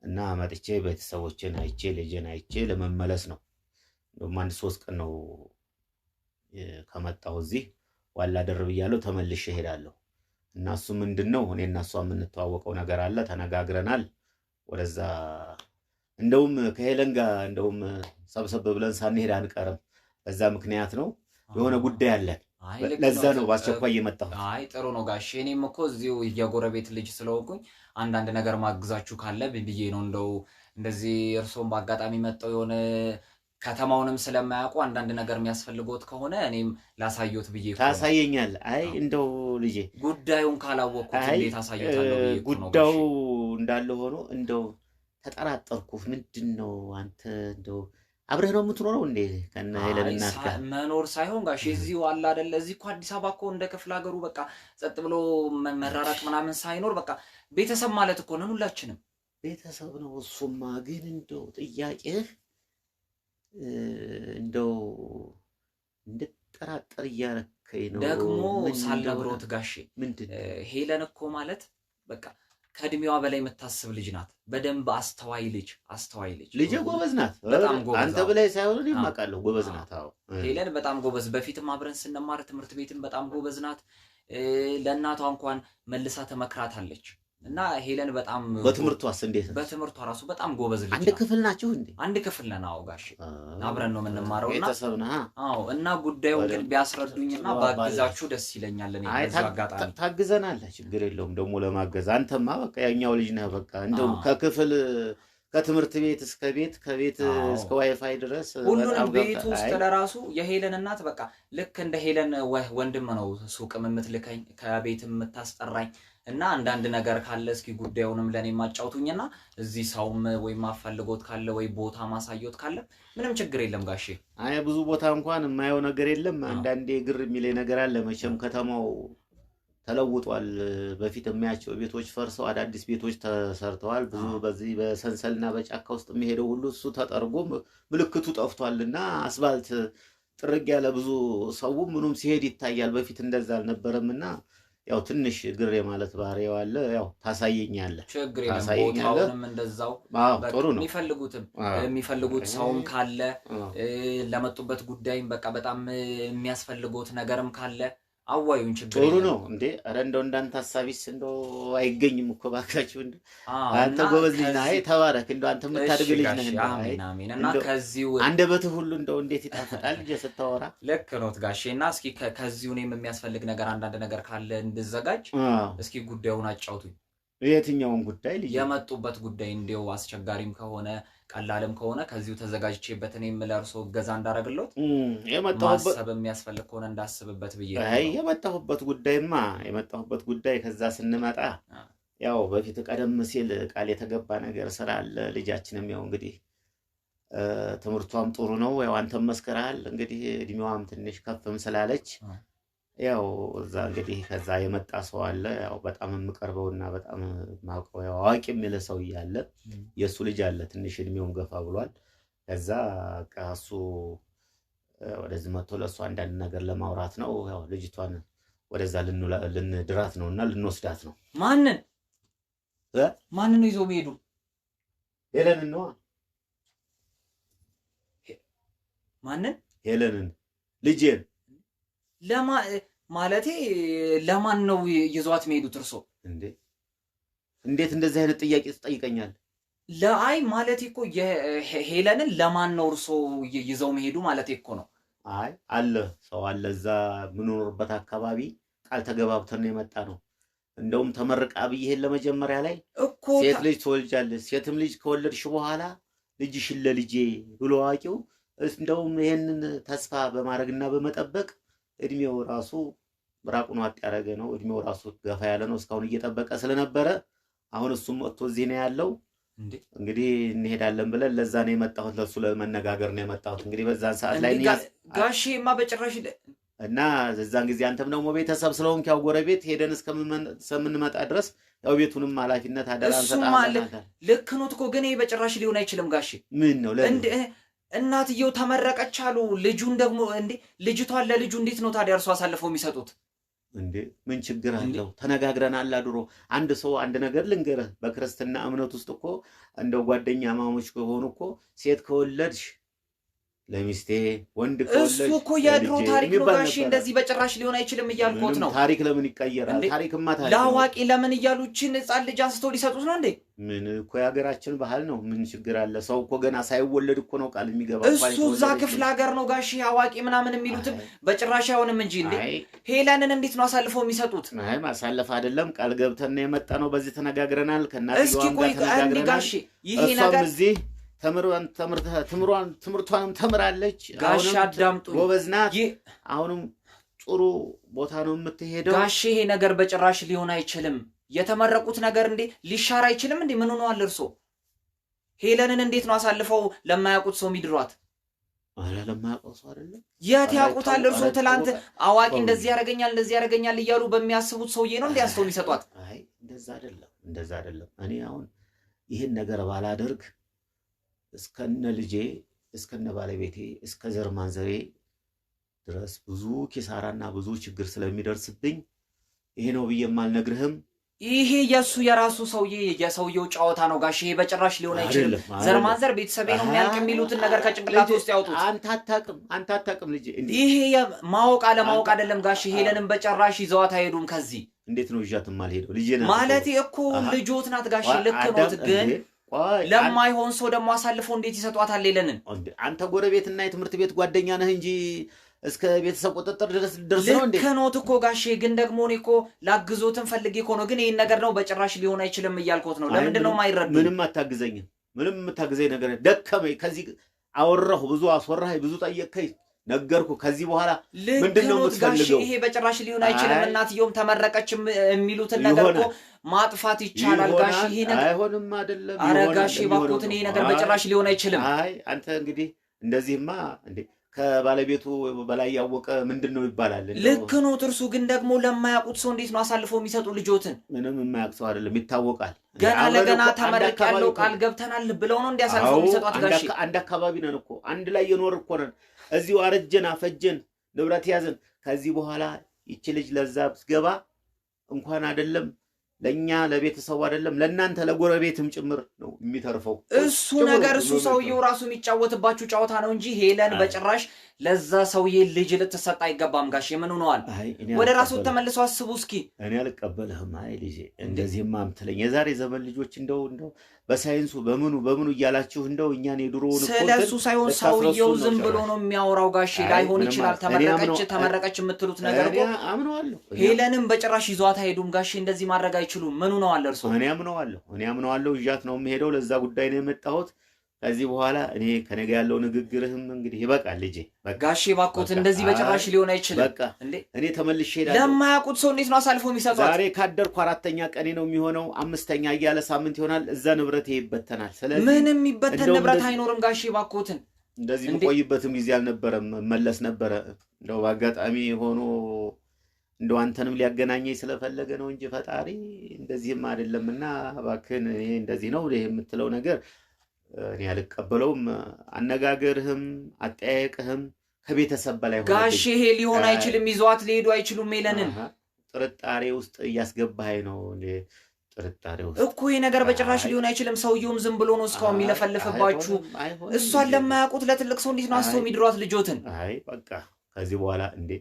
[SPEAKER 2] እና መጥቼ ቤተሰቦችን አይቼ ልጄን አይቼ ለመመለስ ነው። እንደውም 1-3 ቀን ነው ከመጣሁ እዚህ ዋላ ደርብ እያለሁ ተመልሼ እሄዳለሁ። እና እሱ ምንድነው እኔና እሷ የምንተዋወቀው ነገር አለ፣ ተነጋግረናል። ወደዛ እንደውም ከሄለን ጋር እንደውም ሰብሰብ ብለን ሳንሄድ አንቀርም። በዛ ምክንያት ነው የሆነ ጉዳይ አለን። ለዛ ነው በአስቸኳይ የመጣሁት።
[SPEAKER 1] አይ ጥሩ ነው ጋሼ። እኔም እኮ እዚሁ የጎረቤት ልጅ ስለሆንኩኝ አንዳንድ ነገር ማግዛችሁ ካለ ብዬ ነው። እንደው እንደዚህ እርሶም በአጋጣሚ መጣው የሆነ ከተማውንም ስለማያውቁ አንዳንድ ነገር የሚያስፈልጎት ከሆነ እኔም ላሳየዎት ብዬ ነው።
[SPEAKER 2] ታሳየኛለህ? አይ እንደው ልጄ ጉዳዩን
[SPEAKER 1] ካላወቅኩት እንዴት አሳየዎታለሁ ብዬ ነው።
[SPEAKER 2] ጉዳዩ እንዳለ ሆኖ እንደው ተጠራጠርኩ። ምንድነው አንተ እንደው አብረህ ነው የምትኖረው እንዴ ከነ ሄለን እናት ጋር?
[SPEAKER 1] መኖር ሳይሆን ጋሼ እዚሁ አለ አይደለ፣ እዚህ እኮ አዲስ አበባ እኮ እንደ ክፍለ ሀገሩ በቃ ጸጥ ብሎ መራራቅ ምናምን ሳይኖር በቃ ቤተሰብ ማለት እኮ ነን ሁላችንም።
[SPEAKER 2] ቤተሰብ ነው እሱማ። ግን እንደው ጥያቄህ እንደው እንድጠራጠር እያረከኝ ነው።
[SPEAKER 1] ደግሞ ሳልነግሮት ጋሼ ሄለን እኮ ማለት በቃ ከእድሜዋ በላይ የምታስብ ልጅ ናት። በደንብ አስተዋይ ልጅ
[SPEAKER 2] ልጅ ጎበዝ ናት። በጣም ጎበዝ። አንተ በላይ ሳይሆን እኔ የማውቃለሁ ጎበዝ ናት። አዎ
[SPEAKER 1] ሄለን በጣም ጎበዝ። በፊትም አብረን ስንማር ትምህርት ቤትም በጣም ጎበዝ ናት። ለእናቷ እንኳን መልሳ ተመክራታለች። እና ሄለን በጣም
[SPEAKER 2] በትምህርቷስ እንዴት ነው?
[SPEAKER 1] በትምህርቷ ራሱ በጣም ጎበዝ ልጅ።
[SPEAKER 2] አንድ ክፍል ናችሁ እንዴ?
[SPEAKER 1] አንድ ክፍል ነን። አዎ ጋሼ አብረን ነው የምንማረውና
[SPEAKER 2] ቤተሰብና
[SPEAKER 1] አዎ። እና ጉዳዩን ግን ቢያስረዱኝና ባግዛችሁ ደስ ይለኛል። እኔ በዛ አጋጣሚ
[SPEAKER 2] ታግዘናለህ፣ ችግር የለውም። ደግሞ ለማገዝ አንተማ በቃ ያኛው ልጅ ነህ። በቃ እንደው ከክፍል ከትምህርት ቤት እስከ ቤት ከቤት እስከ ዋይፋይ ድረስ
[SPEAKER 1] ሁሉንም ቤት ውስጥ ለራሱ የሄለን እናት በቃ ልክ እንደ ሄለን ወንድም ነው ሱቅም የምትልከኝ ከቤት የምታስጠራኝ። እና አንዳንድ ነገር ካለ እስኪ ጉዳዩንም ለኔ ማጫውቱኝና እዚህ ሰውም ወይ ማፈልጎት ካለ ወይ ቦታ ማሳየት ካለ ምንም ችግር የለም ጋሼ።
[SPEAKER 2] አይ ብዙ ቦታ እንኳን የማየው ነገር የለም። አንዳንዴ ግር የሚለኝ ነገር አለ። መቼም ከተማው ተለውጧል። በፊት የሚያቸው ቤቶች ፈርሰው አዳዲስ ቤቶች ተሰርተዋል። ብዙ በዚህ በሰንሰልና በጫካ ውስጥ የሚሄደው ሁሉ እሱ ተጠርጎ ምልክቱ ጠፍቷልና አስፋልት ጥርግ ያለ ብዙ ሰው ምኑም ሲሄድ ይታያል። በፊት እንደዛ አልነበረምና ያው ትንሽ ግር ማለት ባህሪው አለ። ያው ታሳየኛለህ።
[SPEAKER 1] ችግር የለም። ቦታውንም እንደዛው
[SPEAKER 2] ጥሩ ነው።
[SPEAKER 1] የሚፈልጉት ሰውም ካለ ለመጡበት ጉዳይም በቃ በጣም የሚያስፈልጉት ነገርም ካለ አዋዩን። ችግር
[SPEAKER 2] ጥሩ ነው እንዴ? አረ እንደው እንዳንተ ሐሳቢስ እንደው አይገኝም እኮ ባካችሁ። እንዴ አንተ ጎበዝ ልጅ ነህ። አይ ተባረክ። እንደው አንተ የምታድግ ልጅ ነህ።
[SPEAKER 1] አሜን አሜን። እና ከዚሁ
[SPEAKER 2] አንደበትህ ሁሉ እንደው እንዴት ይጣፍጣል ልጅ ስታወራ።
[SPEAKER 1] ልክ ነው ጋሼ። እና እስኪ ከዚሁ እኔም የሚያስፈልግ ነገር አንዳንድ ነገር ካለ እንድዘጋጅ እስኪ ጉዳዩን አጫውቱኝ።
[SPEAKER 2] የትኛውን ጉዳይ ልጅ?
[SPEAKER 1] የመጡበት ጉዳይ እንደው አስቸጋሪም ከሆነ ቀላልም ከሆነ ከዚሁ ተዘጋጅቼበት እኔም ለእርሶ እገዛ እንዳደረግሎት ማሰብ የሚያስፈልግ ከሆነ እንዳስብበት ብዬ ነው።
[SPEAKER 2] አይ የመጣሁበት ጉዳይ ከዛ ስንመጣ ያው በፊት ቀደም ሲል ቃል የተገባ ነገር ስራ አለ። ልጃችንም ያው እንግዲህ ትምህርቷም ጥሩ ነው። ያው አንተም መስከራል እንግዲህ እድሜዋም ትንሽ ከፍም ስላለች ያው እዛ እንግዲህ ከዛ የመጣ ሰው አለ። ያው በጣም የምቀርበውና በጣም ማውቀው ያው አዋቂ የሚል ሰው ያለ የሱ ልጅ አለ። ትንሽ እድሜውን ገፋ ብሏል። ከዛ እሱ ወደዚህ መጥቶ ለሱ አንዳንድ ነገር ለማውራት ነው። ያው ልጅቷን ወደዛ ልንድራት ነውና ልንወስዳት ነው።
[SPEAKER 1] ማንን ነው ይዞ የሚሄዱ?
[SPEAKER 2] ሄለንን ነው።
[SPEAKER 1] ማንን?
[SPEAKER 2] ሄለንን ልጄን
[SPEAKER 1] ማለቴ ለማን ነው ይዟት የሚሄዱት እርሶ?
[SPEAKER 2] እንዴት እንደዚህ አይነት ጥያቄ ትጠይቀኛለህ?
[SPEAKER 1] ለአይ ማለቴ እኮ ሄለንን ለማን ነው እርሶ ይዘው መሄዱ ማለቴ እኮ ነው።
[SPEAKER 2] አይ አለ ሰው አለ እዛ የምንኖርበት አካባቢ ቃል ተገባብተን ነው የመጣ ነው። እንደውም ተመርቃ ብዬ ለመጀመሪያ ላይ
[SPEAKER 1] እኮ
[SPEAKER 2] ሴት ልጅ ትወልጃለሽ ሴትም ልጅ ከወለድሽ በኋላ ልጅሽን ለልጄ ብሎ አዋቂው እንደውም ይሄንን ተስፋ በማድረግና በመጠበቅ እድሜው ራሱ ብራቁን ዋጥ ያረገ ነው እድሜው ራሱ ገፋ ያለ ነው እስካሁን እየጠበቀ ስለነበረ አሁን እሱም ወጥቶ እዚህ ነው ያለው እንግዲህ እንሄዳለን ብለን ለዛ ነው የመጣሁት ለሱ ለመነጋገር ነው የመጣሁት እንግዲህ በዛን ሰዓት ላይ
[SPEAKER 1] ጋሼማ በጭራሽ
[SPEAKER 2] እና ዘዛን ጊዜ አንተም ደግሞ ቤተሰብ ስለሆንክ ያው ጎረቤት ሄደን እስከምንመጣ ድረስ ያው ቤቱንም ኃላፊነት አደራን ሰጣናል
[SPEAKER 1] ልክ ነው እኮ ግን ይሄ በጭራሽ ሊሆን አይችልም ጋሼ
[SPEAKER 2] ምን ነው
[SPEAKER 1] እንዴ እናትየው ተመረቀች አሉ ልጁን ደግሞ እንዴ ልጅቷን ለልጁ እንዴት ነው ታዲያ እርሱ አሳልፈው የሚሰጡት
[SPEAKER 2] እንዴ ምን ችግር አለው ተነጋግረናል አድሮ አንድ ሰው አንድ ነገር ልንገርህ በክርስትና እምነት ውስጥ እኮ እንደው ጓደኛ ማሞች ከሆኑ እኮ ሴት ከወለድሽ ለሚስቴ ወንድ ከወለድሽ
[SPEAKER 1] እሱ እኮ የድሮ ታሪክ ነው ጋሼ እንደዚህ በጭራሽ ሊሆን አይችልም እያልኩት ነው
[SPEAKER 2] ታሪክ ለምን ይቀየራል ታሪክማ ታሪክ
[SPEAKER 1] ለአዋቂ ለምን እያሉችን ህፃን ልጅ አንስተው ሊሰጡት ነው እንዴ
[SPEAKER 2] ምን እኮ የሀገራችን ባህል ነው ምን ችግር አለ ሰው እኮ ገና ሳይወለድ እኮ ነው ቃል የሚገባው
[SPEAKER 1] እሱ እዛ ክፍለ ሀገር ነው ጋሼ አዋቂ ምናምን የሚሉትም በጭራሽ አይሆንም እንጂ እንዴ ሄለንን እንዴት ነው አሳልፈው የሚሰጡት
[SPEAKER 2] አይ ማሳለፍ አይደለም ቃል ገብተን የመጣ ነው በዚህ ተነጋግረናል ከናትየው ጋር ተነጋግረናል
[SPEAKER 1] ጋሼ ይሄ ነገር
[SPEAKER 2] እዚህ ትምርቷንም ተምራለች
[SPEAKER 1] ጋሼ አዳምጡ
[SPEAKER 2] ጎበዝናት አሁንም ጥሩ ቦታ ነው የምትሄደው
[SPEAKER 1] ጋሼ ይሄ ነገር በጭራሽ ሊሆን አይችልም የተመረቁት ነገር እንዴ ሊሻር አይችልም እንዴ ምን ሆነዋል እርሶ ሄለንን እንዴት ነው አሳልፈው ለማያውቁት ሰው የሚድሯት
[SPEAKER 2] አላ ለማያውቁት ሰው አይደለም
[SPEAKER 1] የት ያውቁታል እርሶ ትላንት አዋቂ እንደዚህ ያረጋኛል እያሉ በሚያስቡት ሰውዬ ነው እንዴ አስተው የሚሰጧት
[SPEAKER 2] አይ እንደዛ አይደለም እኔ አሁን ይሄን ነገር ባላደርግ እስከነ ልጄ እስከነ ባለቤቴ እስከ ዘር ማንዘሬ ድረስ ብዙ ኪሳራና ብዙ ችግር ስለሚደርስብኝ ይሄ ነው ብዬም አልነግርህም
[SPEAKER 1] ይሄ የራሱ ሰውዬ የሰውየው ጫወታ ነው ጋሼ ይሄ በጭራሽ ሊሆን አይችልም ዘር ማንዘር ቤተሰቤ ነው የሚያልቅ የሚሉትን ነገር ከጭንቅላት ውስጥ ያውጡት
[SPEAKER 2] አንተ አታውቅም ልጄ
[SPEAKER 1] ይሄ ማወቅ አለማወቅ አይደለም ጋሼ ሄለንን በጭራሽ ይዘዋት አይሄዱም ከዚህ
[SPEAKER 2] እንዴት ነው ይዣትም አልሄደው ልጄ ናት
[SPEAKER 1] ማለት እኮ ልጆት ናት ጋሼ ልክ ነው ግን ለማይሆን ሰው ደግሞ አሳልፎ እንዴት ይሰጧታል ሄለንን
[SPEAKER 2] አንተ ጎረቤትና የትምህርት ቤት ጓደኛ ነህ እንጂ እስከ ቤተሰብ ቁጥጥር ድረስ ነው እንዴ
[SPEAKER 1] ከኖት እኮ ጋሼ ግን ደግሞ እኔ እኮ ላግዞትን ፈልጌ እኮ ነው ግን ይሄን ነገር ነው በጭራሽ ሊሆን አይችልም እያልኩት ነው ለምንድን ነው የማይረዱ
[SPEAKER 2] ምንም አታግዘኝም ምንም የምታግዘኝ ነገር ደከመኝ ከዚህ አወራሁ ብዙ አስወራህ ብዙ ጠየቅከኝ ነገርኩ ከዚህ በኋላ ምንድነው የምትፈልገው
[SPEAKER 1] ይሄ በጭራሽ ሊሆን አይችልም እናትየውም ተመረቀች የሚሉትን ነገር እኮ ማጥፋት ይቻላል ጋሼ ይሄ ነገር
[SPEAKER 2] አይሆንም አይደለም
[SPEAKER 1] ኧረ ጋሼ ባኮትን ይሄ ነገር በጭራሽ ሊሆን አይችልም
[SPEAKER 2] አይ አንተ እንግዲህ እንደዚህማ እንዴ ከባለቤቱ በላይ ያወቀ ምንድነው ይባላል
[SPEAKER 1] ልክ ነው እርሱ ግን ደግሞ ለማያውቁት ሰው እንዴት ነው አሳልፈው የሚሰጡ ልጆትን
[SPEAKER 2] ምንም የማያውቅ ሰው አይደለም ይታወቃል
[SPEAKER 1] ገና ለገና ተመረቅ ያለው ቃል ገብተናል ብለው ነው እንዲያሳልፈው የሚሰጧት ጋሼ
[SPEAKER 2] አንድ አካባቢ ነን እኮ አንድ ላይ የኖር እኮ ነን እዚሁ አረጀን አፈጀን ንብረት ያዘን ከዚህ በኋላ ይቺ ልጅ ለዛ ብትገባ እንኳን አይደለም ለኛ ለቤተሰቡ አይደለም ለናንተ ለጎረቤትም ጭምር ነው የሚተርፈው
[SPEAKER 1] እሱ ነገር እሱ ሰውየው ራሱ የሚጫወትባችሁ ጫወታ ነው እንጂ ሄለን በጭራሽ ለዛ ሰውዬ ልጅ ልትሰጣ አይገባም ጋሼ ምን ሆነዋል ወደ ራሱ ተመልሰው አስቡ እስኪ
[SPEAKER 2] እኔ አልቀበልህም አይ ልጄ እንደዚህማ አምትለኝ የዛሬ ዘመን ልጆች እንደው በሳይንሱ በምኑ እያላችሁ እንደው እኛን የድሮውን
[SPEAKER 1] ስለሱ ሳይሆን ሰውየው ዝም ብሎ ነው የሚያወራው ጋሼ ላይሆን ይችላል ተመረቀች የምትሉት ነገር እኮ
[SPEAKER 2] አምነዋለሁ
[SPEAKER 1] ሄለንም በጭራሽ ይዟት አይሄዱም ጋሼ እንደዚህ ማድረግ አይችሉም ምን ሆነዋል እርሱ
[SPEAKER 2] እኔ አምነዋለሁ ይዣት ነው የምሄደው ለዛ ጉዳይ ነው የመጣሁት ከዚህ በኋላ እኔ ከነገ ያለው ንግግርህም እንግዲህ ይበቃል ልጄ
[SPEAKER 1] ጋሼ ባኮት እንደዚህ በጭራሽ ሊሆን አይችልም
[SPEAKER 2] በቃ እኔ ተመልሼ ሄዳለሁ
[SPEAKER 1] ለማያውቁት ሰው እንዴት ነው አሳልፎ የሚሰጧት
[SPEAKER 2] ዛሬ ካደርኩ አራተኛ ቀኔ ነው የሚሆነው አምስተኛ እያለ ሳምንት ይሆናል እዛ ንብረት ይበተናል ስለዚህ
[SPEAKER 1] ምንም ይበተን ንብረት አይኖርም ጋሼ ባኮትን
[SPEAKER 2] እንደዚህ የምቆይበትም ጊዜ አልነበረም መለስ ነበረ እንደው በአጋጣሚ ሆኖ እንደው አንተንም ሊያገናኘኝ ስለፈለገ ነው እንጂ ፈጣሪ እንደዚህም አይደለምና እባክህን እኔ እንደዚህ ነው የምትለው ነገር እኔ አልቀበለውም አነጋገርህም አጠያየቅህም ከቤተሰብ በላይ ሆነ
[SPEAKER 1] ጋሼ ይሄ ሊሆን አይችልም ይዟት ሊሄዱ አይችሉም ሄለንን
[SPEAKER 2] ጥርጣሬ ውስጥ እያስገባኸኝ ነው ጥርጣሬ ውስጥ
[SPEAKER 1] እኮ ይሄ ነገር በጭራሽ ሊሆን አይችልም ሰውየውም ዝም ብሎ ነው እስካሁን የሚለፈልፍባችሁ እሷን ለማያውቁት ለትልቅ ሰው እንዴት ነው አስተው የሚድሯት ልጆትን
[SPEAKER 2] አይ በቃ ከዚህ በኋላ እንዴ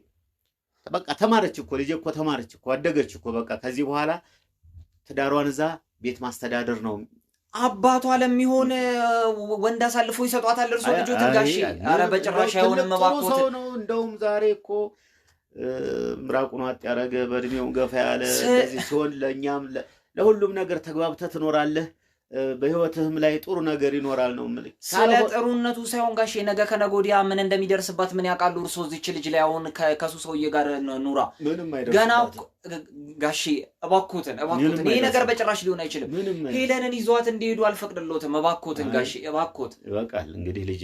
[SPEAKER 2] በቃ ተማረች እኮ ልጄ እኮ ተማረች እኮ አደገች እኮ በቃ ከዚህ በኋላ ትዳሯን እዛ ቤት ማስተዳደር ነው
[SPEAKER 1] አባቷ ለሚሆን ወንድ አሳልፎ ይሰጧታል እርሱ ልጆትን ጋሼ ኧረ በጭራሽ አይሆንም ማባኮት
[SPEAKER 2] ነው እንደውም ዛሬ እኮ ምራቁን ዋጥ ያረገ በእድሜው ገፋ ያለ እንደዚህ ሲሆን ለኛም ለሁሉም ነገር ተግባብተህ ትኖራለህ። በህይወትህም ላይ ጥሩ ነገር ይኖራል ነው ማለት።
[SPEAKER 1] ስለ ጥሩነቱ ሳይሆን ጋሼ ነገ ከነገ ወዲያ ምን እንደሚደርስባት ምን ያውቃሉ እርሶ? እዚች ልጅ ላይ አሁን ከሱ ሰውዬ ጋር ኑራ
[SPEAKER 2] ምንም አይደርስም
[SPEAKER 1] ገና ጋሼ እባክዎትን ይሄ ነገር በጭራሽ ሊሆን አይችልም። ሄለንን ይዟት እንዲሄዱ አልፈቅድልዎትም። እባክዎትን ጋሼ እባክዎት።
[SPEAKER 2] ይበቃል እንግዲህ ልጄ፣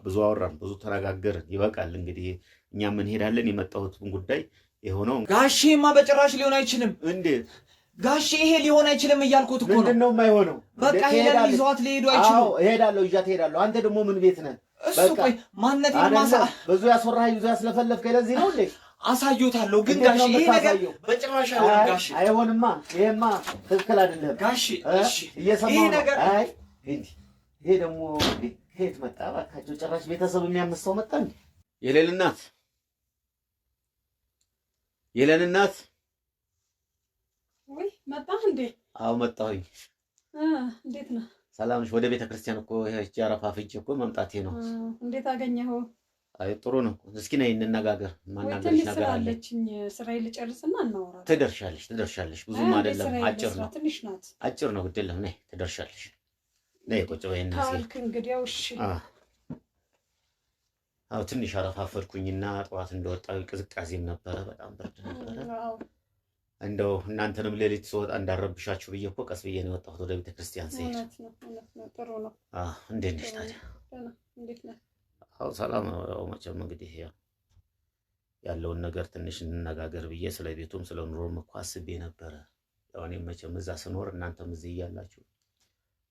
[SPEAKER 2] ብዙ አወራን፣ ብዙ ተነጋገርን። ይበቃል እንግዲህ እኛም እንሄዳለን። የመጣሁትን ጉዳይ የሆነው
[SPEAKER 1] ጋሼማ በጭራሽ ሊሆን አይችልም።
[SPEAKER 2] እንዴት
[SPEAKER 1] ጋሼ? ይሄ ሊሆን አይችልም እያልኩት እኮ ነው።
[SPEAKER 2] ምንድነው የማይሆነው?
[SPEAKER 1] በቃ ሄለን ይዟት ሊሄዱ አይችሉም።
[SPEAKER 2] አዎ እሄዳለሁ፣ ይዣት እሄዳለሁ። አንተ ደግሞ ምን ቤት ነህ?
[SPEAKER 1] እሱ ቆይ ማንነቴን
[SPEAKER 2] ብዙ ያስወራኸኝ ብዙ ያስለፈለፍከኝ ለዚህ ነው እንዴ?
[SPEAKER 1] አሳዩታለሁ። ግን ጋሼ ይሄ ነገር በጭራሽ አይሆንም ጋሼ።
[SPEAKER 2] አይሆንማ፣ ይሄማ ትክክል አይደለም ጋሼ።
[SPEAKER 1] እሺ
[SPEAKER 2] እየሰማሁ
[SPEAKER 1] ይሄ ነገር
[SPEAKER 2] ይሄ ደግሞ ከየት መጣ? እባካቸው ጭራሽ ቤተሰብ የሚያምሰው መጣ እንዴ? የሌል እናት
[SPEAKER 3] ወይ መጣህ እንዴ?
[SPEAKER 2] አዎ መጣሁኝ።
[SPEAKER 3] እንዴት ነህ?
[SPEAKER 2] ሰላም ነሽ? ወደ ቤተ ክርስቲያን እኮ ሄጄ አረፋ ፍጄ እኮ መምጣቴ ነው።
[SPEAKER 3] እንዴት አገኘኸው?
[SPEAKER 2] አይ ጥሩ ነው። እስኪ ነይ እንነጋገር። ማናገርሽ ነገር
[SPEAKER 3] አለችኝ። ስራዬን ልጨርስና እናወራለን።
[SPEAKER 2] ትደርሻለሽ። ብዙም አይደለም፣ አጭር ነው።
[SPEAKER 3] ትንሽ ናት።
[SPEAKER 2] አጭር ነው፣ ግድ የለም። ነይ ትደርሻለሽ። ነይ ቁጭ በይና
[SPEAKER 3] ታልክ እንግዲያው እሺ።
[SPEAKER 2] አዎ ትንሽ አረፋፈድኩኝና ጠዋት እንደወጣሁ ቅዝቃዜም ነበረ፣ በጣም ብርድ ነበረ። እንደው እናንተንም ሌሊት ስወጣ እንዳረብሻችሁ ብዬ እኮ ቀስ ብዬ ነው የወጣሁት ወደ ቤተ ክርስቲያን ስሄድ።
[SPEAKER 3] እውነት ነው። ጥሩ ነው።
[SPEAKER 2] እንዴት ነሽ ታዲያ?
[SPEAKER 3] እንዴት ነህ?
[SPEAKER 2] አዎ ሰላም ነው። ያው መቼም እንግዲህ ያለውን ነገር ትንሽ እንነጋገር ብዬ ስለ ቤቱም ስለ ኑሮም እኮ አስቤ ነበረ። ያው እኔም መቼም እዛ ስኖር እናንተም እዚህ እያላችሁ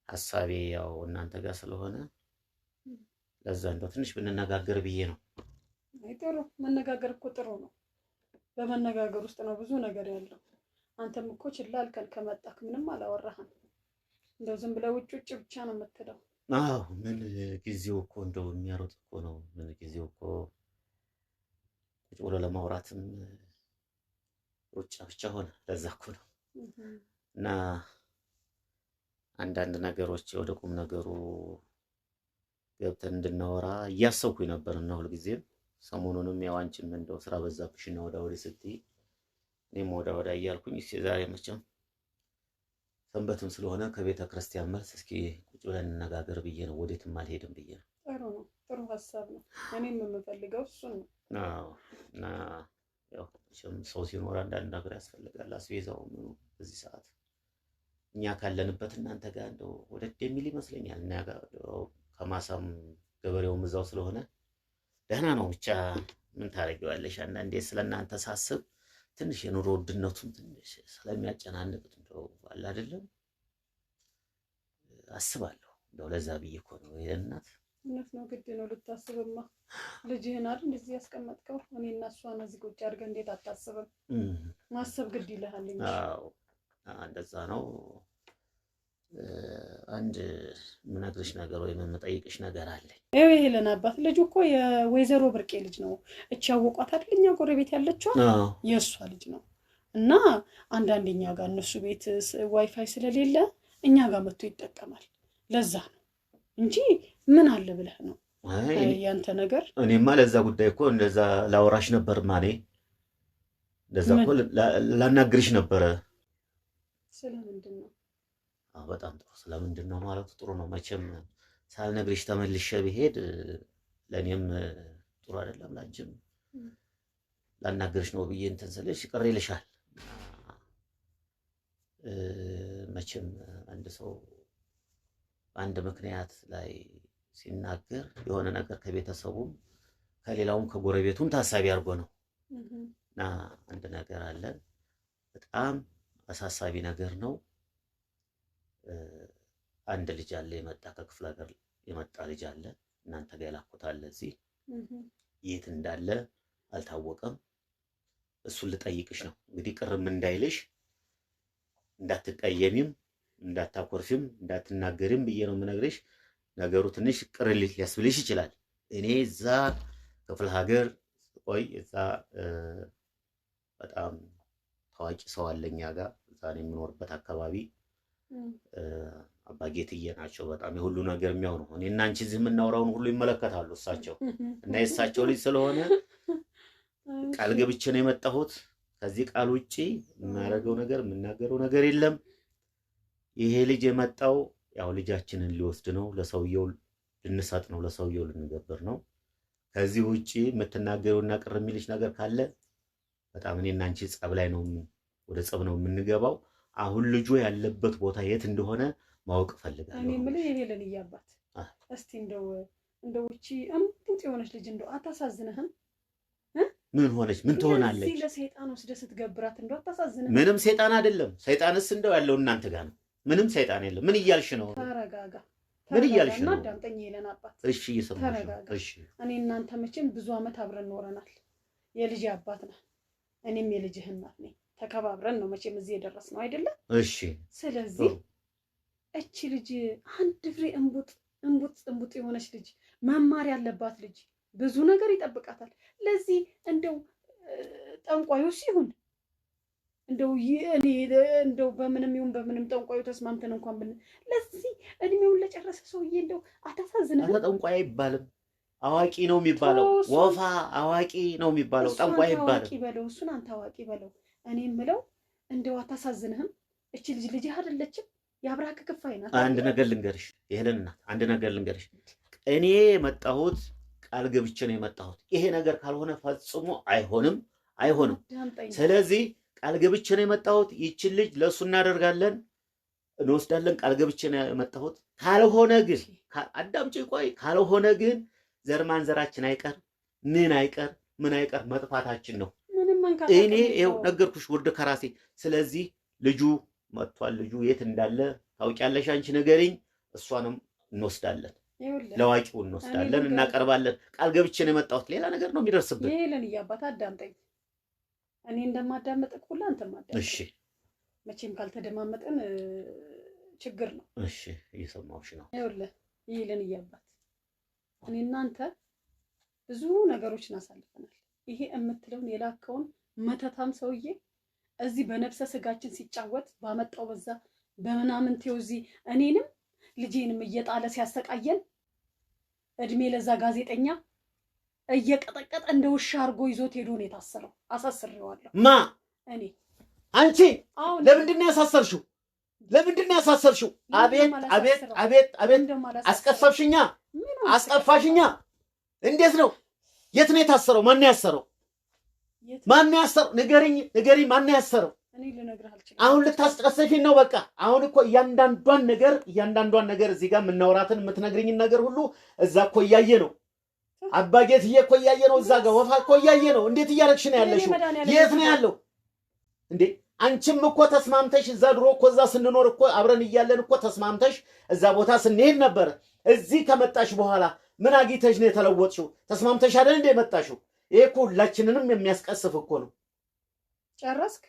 [SPEAKER 2] ሐሳቤ ያው እናንተ ጋር ስለሆነ ለዛ እንደው ትንሽ ብንነጋገር ብዬ ነው።
[SPEAKER 3] አይ ጥሩ መነጋገር እኮ ጥሩ ነው። በመነጋገር ውስጥ ነው ብዙ ነገር ያለው። አንተም እኮ ችላ አልከን ከመጣክ ምንም አላወራህም። እንደው ዝም ብለህ ውጭ ብቻ ነው የምትለው።
[SPEAKER 2] አዎ ምን ጊዜው እኮ እንደው የሚያሮጥ እኮ ነው። ምን ጊዜው እኮ ቁጭ ብሎ ለማውራትም ሩጫ ብቻ ሆነ። ለዛ እኮ ነው እና አንዳንድ ነገሮች ወደ ቁም ነገሩ ገብተን እንድናወራ እያሰብኩኝ ነበርና ሁልጊዜም ሰሞኑንም ያው አንቺም እንደው ስራ በዛብሽና ወደ ስትይ እኔም ወደ እያልኩኝ እስኪ ዛሬ መቼም ሰንበትም ስለሆነ ከቤተ ክርስቲያን መልስ እስኪ ቁጭ ብለን እንነጋገር ብዬ ነው። ወዴትም አልሄድም ብዬ ነው።
[SPEAKER 3] ጥሩ ነው። ጥሩ ሐሳብ ነው። እኔም የምፈልገው እሱን ነው።
[SPEAKER 2] አዎ እና ያው ሰው ሲኖር አንዳንድ ነገር ያስፈልጋል። አስቤዛው ምኑ በዚህ ሰዓት እኛ ካለንበት እናንተ ጋር እንደው ወደድ የሚል ይመስለኛል። እና ከማሳም ገበሬውም እዛው ስለሆነ ደህና ነው። ብቻ ምን ታረጊዋለሽ? አንዳንዴ ስለናንተ ሳስብ ትንሽ የኑሮ ውድነቱን ትንሽ ስለሚያጨናንቅ እንደው አለ አይደለም አስባለሁ። እንደው ለዛ ብዬ እኮ ነው የእናት
[SPEAKER 3] እውነት ነው። ግድ ነው ልታስብማ። ልጅህን አይደል እንደዚህ ያስቀመጥከው? እኔ እና እሷን እዚህ ቁጭ አድርገህ እንዴት አታስብም? ማሰብ ግድ ይልሃል እንጂ።
[SPEAKER 2] አዎ እንደዛ ነው። አንድ ምነግርሽ ነገር ወይ የምጠይቅሽ ነገር አለ።
[SPEAKER 3] ይሄ ሄለን አባት ልጅ እኮ የወይዘሮ ብርቄ ልጅ ነው። እቺ ያወቋት አይደል እኛ ጎረቤት ያለችው የእሷ ልጅ ነው። እና አንዳንደኛ ጋር እነሱ ቤት ዋይፋይ ስለሌለ እኛ ጋር መጥቶ ይጠቀማል። ለዛ ነው እንጂ ምን አለ ብለህ ነው ያንተ ነገር። እኔማ
[SPEAKER 2] ለዛ ጉዳይ እኮ እንደዛ ላወራሽ ነበር ማኔ እንደዛ እኮ ላናግርሽ ነበረ።
[SPEAKER 3] ስለምንድን ነው?
[SPEAKER 2] በጣም ጥሩ። ስለምንድን ነው ማለቱ ጥሩ ነው። መቼም ሳልነግርሽ ተመልሼ ብሄድ ለእኔም ጥሩ አይደለም፣ ላንቺም ላናግርሽ ነው ብዬ እንትን ስልሽ ቅር ይልሻል። መቼም አንድ ሰው አንድ ምክንያት ላይ ሲናገር የሆነ ነገር ከቤተሰቡም ከሌላውም ከጎረቤቱም ታሳቢ አድርጎ ነው እና አንድ ነገር አለ። በጣም አሳሳቢ ነገር ነው። አንድ ልጅ አለ የመጣ ከክፍለ ሀገር የመጣ ልጅ አለ። እናንተ ጋር ያላኩት አለ እዚህ የት እንዳለ አልታወቀም። እሱን ልጠይቅሽ ነው እንግዲህ ቅርም እንዳይልሽ እንዳትቀየሚም እንዳታኮርፊም እንዳትናገሪም ብዬ ነው የምነግርሽ። ነገሩ ትንሽ ቅር ሊያስብልሽ ይችላል። እኔ እዛ ክፍለ ሀገር ቆይ እዛ በጣም ታዋቂ ሰው አለኛ ጋር እዛ ነው የምኖርበት አካባቢ አባጌትዬ ናቸው። በጣም የሁሉ ነገር የሚያው ነው። እኔና አንቺ እዚህ የምናወራውን ሁሉ ይመለከታሉ እሳቸው እና የእሳቸው ልጅ ስለሆነ ቃል ገብቼ ነው የመጣሁት። ከዚህ ቃል ውጪ የማደርገው ነገር የምናገረው ነገር የለም። ይሄ ልጅ የመጣው ያው ልጃችንን ሊወስድ ነው፣ ለሰውየው ልንሰጥ ነው፣ ለሰውየው ልንገብር ነው። ከዚህ ውጪ የምትናገሩና ቅር የሚልሽ ነገር ካለ በጣም እኔና አንቺ ጸብ ላይ ነው፣ ወደ ጸብ ነው የምንገባው። አሁን ልጁ ያለበት ቦታ የት እንደሆነ ማወቅ ፈልጋለሁ።
[SPEAKER 3] እኔ የምልህ የሄለን እያባት እስቲ እንደው እቺ እምቡጥ የሆነች ልጅ እንደው አታሳዝንህም?
[SPEAKER 2] ምን ሆነች? ምን ትሆናለች?
[SPEAKER 3] እዚህ ለሰይጣን ወስደህ ስትገብራት እንደው አታሳዝንህም?
[SPEAKER 2] ምንም ሰይጣን አይደለም። ሰይጣንስ እንደው ያለው እናንተ ጋር ነው። ምንም ሰይጣን የለም። ምን እያልሽ ነው?
[SPEAKER 3] ተረጋጋ።
[SPEAKER 2] ምን እያልሽ ነው?
[SPEAKER 3] አዳምጠኝ የሄለን አባት።
[SPEAKER 2] እሺ እየሰማሽ ነው። እሺ
[SPEAKER 3] እኔ እናንተ መቼም ብዙ አመት አብረን ኖረናል። የልጅ አባት ነህ፣ እኔም የልጅህ እናት ነኝ። ተከባብረን ነው መቼም እዚህ የደረስነው አይደለ?
[SPEAKER 2] እሺ
[SPEAKER 3] ስለዚህ እቺ ልጅ አንድ ፍሬ እንቡጥ የሆነች ልጅ መማር ያለባት ልጅ ብዙ ነገር ይጠብቃታል። ለዚህ እንደው ጠንቋዩ ሲሆን እንደው በምንም ይሁን በምንም ጠንቋዩ ተስማምተን እንኳን ለዚህ እድሜውን ለጨረሰ ሰውዬ እንደው አታሳዝንም?
[SPEAKER 2] ጠንቋይ አይባልም፣ አዋቂ ነው የሚባለው። ወፋ አዋቂ ነው የሚባለው፣ ጠንቋይ አይባልም።
[SPEAKER 3] አዋቂ በለው፣ እሱን አንተ አዋቂ በለው። እኔ የምለው እንደው አታሳዝንህም? እቺ ልጅ አይደለችም? የአብራክ ክፋይ ናት።
[SPEAKER 2] አንድ ነገር ልንገርሽ ይሄንን እናት፣ አንድ ነገር ልንገርሽ። እኔ የመጣሁት ቃል ገብቼ ነው የመጣሁት። ይሄ ነገር ካልሆነ ፈጽሞ አይሆንም። ስለዚህ ቃል ገብቼ ነው የመጣሁት። ይችን ልጅ ለሱ እናደርጋለን፣ እንወስዳለን። ቃል ገብቼ ነው የመጣሁት። ካልሆነ ግን አዳምጪ፣ ቆይ። ካልሆነ ግን ዘር ማንዘራችን አይቀር ምን አይቀር መጥፋታችን ነው። እኔ ይኸው ነገርኩሽ ውርድ ከራሴ። ስለዚህ ልጁ መጥቷል። ልጁ የት እንዳለ ታውቂያለሽ አንቺ፣ ንገሪኝ። እሷንም እንወስዳለን፣ ለዋቂው እንወስዳለን፣ እናቀርባለን። ቃል ገብቼ ነው የመጣሁት። ሌላ ነገር ነው የሚደርስብን።
[SPEAKER 3] ይሄንን እያባት አዳምጠኝ። እኔ እንደማዳመጥክ ሁላ አንተም አዳምጠኝ።
[SPEAKER 2] እሺ
[SPEAKER 3] መቼም ካልተደማመጥን ችግር ነው።
[SPEAKER 2] እሺ እየሰማሁሽ ነው።
[SPEAKER 3] ይኸውልህ ይሄንን እያባት እኔ እናንተ ብዙ ነገሮችን አሳልፈናል። ይሄ የምትለውን የላከውን መተታም ሰውዬ እዚህ በነፍሰ ስጋችን ሲጫወት ባመጣው በዛ በምናምን እዚህ እኔንም ልጄንም እየጣለ ሲያሰቃየን እድሜ ለዛ ጋዜጠኛ እየቀጠቀጠ እንደ ውሻ አድርጎ ይዞት ሄዶ ነው የታሰረው። አሳስሬዋለሁ።
[SPEAKER 2] ማ?
[SPEAKER 3] እኔ።
[SPEAKER 2] አንቺ? ለምንድን ነው ያሳሰርሽው? አቤት አስቀፈፍሽኛ፣ አስጠፋሽኛ። እንዴት ነው? የት ነው የታሰረው? ማን ያሰረው? ንገሪኝ፣ ማን ያሰረው? አሁን ልታስቀሰፊን ነው? በቃ አሁን እኮ እያንዳንዷን ነገር እዚህ ጋር የምናወራትን የምትነግሪኝን ነገር ሁሉ እዛ እኮ እያየ ነው። አባጌትዬ እኮ እያየ ነው። እዛ ጋር ወፋ እኮ እያየ ነው። እንዴት እያደረግሽ ነው ያለሽው? የት ነው ያለው እንዴ? አንቺም እኮ ተስማምተሽ እዛ ድሮ እኮ እዛ ስንኖር እኮ አብረን እያለን እኮ ተስማምተሽ እዛ ቦታ ስንሄድ ነበር። እዚህ ከመጣሽ በኋላ ምን አግኝተሽ ነው የተለወጥሽው? ተስማምተሽ አይደል እንደ መጣሽው? ይሄ እኮ ሁላችንንም የሚያስቀስፍ እኮ ነው።
[SPEAKER 3] ጨረስክ?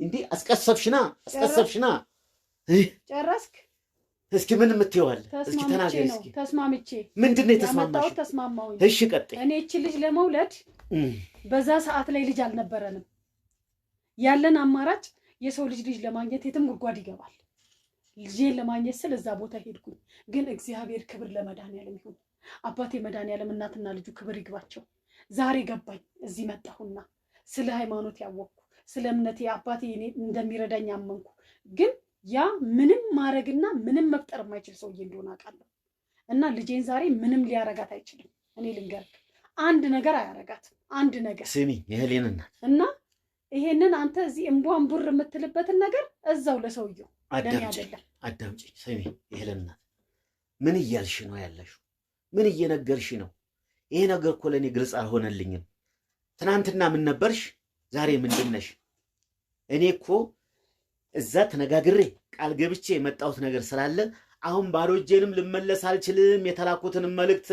[SPEAKER 2] እንዲህ አስቀሰፍሽና ጨረስክ? እስኪ ምን የምትይዋል? እስኪ ተናገሪ እስኪ።
[SPEAKER 3] ተስማምቼ
[SPEAKER 2] ምንድን ነው የተስማማሽው?
[SPEAKER 3] ተስማማሁኝ።
[SPEAKER 2] እሺ ቀጥይ።
[SPEAKER 3] እኔ እቺ ልጅ ለመውለድ በዛ ሰዓት ላይ ልጅ አልነበረንም። ያለን አማራጭ የሰው ልጅ ለማግኘት የትም ጉድጓድ ይገባል። ልጄን ለማግኘት ስል እዛ ቦታ ሄድኩኝ። ግን እግዚአብሔር ክብር ለመድኃኒዓለም ይሁን። አባቴ መድኃኒዓለም እናትና ልጁ ክብር ይግባቸው። ዛሬ ገባኝ። እዚህ መጣሁና ስለ ሃይማኖት ያወቅኩ፣ ስለ እምነቴ አባቴ እኔ እንደሚረዳኝ አመንኩ። ግን ያ ምንም ማድረግና ምንም መፍጠር የማይችል ሰውዬ እንደሆነ አውቃለሁ። እና ልጄን ዛሬ ምንም ሊያረጋት አይችልም። እኔ ልንገርህ፣ አንድ ነገር አያረጋትም። አንድ ነገር
[SPEAKER 2] ስሚ፣ የህሊና እናት እና
[SPEAKER 3] ይሄንን አንተ እዚህ እምቧን ቡር የምትልበትን ነገር እዛው ለሰውየው
[SPEAKER 2] አዳምጪ። ስሚ፣ የህሊና እናት ምን እያልሽ ነው ያለሽው? ምን እየነገርሽ ነው? ይሄ ነገር እኮ ለእኔ ግልጽ አልሆነልኝም። ትናንትና ምን ነበርሽ? ዛሬ ምንድን ነሽ? እኔ እኮ እዛ ተነጋግሬ ቃል ገብቼ የመጣሁት ነገር ስላለ አሁን ባዶ እጄንም ልመለስ አልችልም። የተላኩትንም መልእክት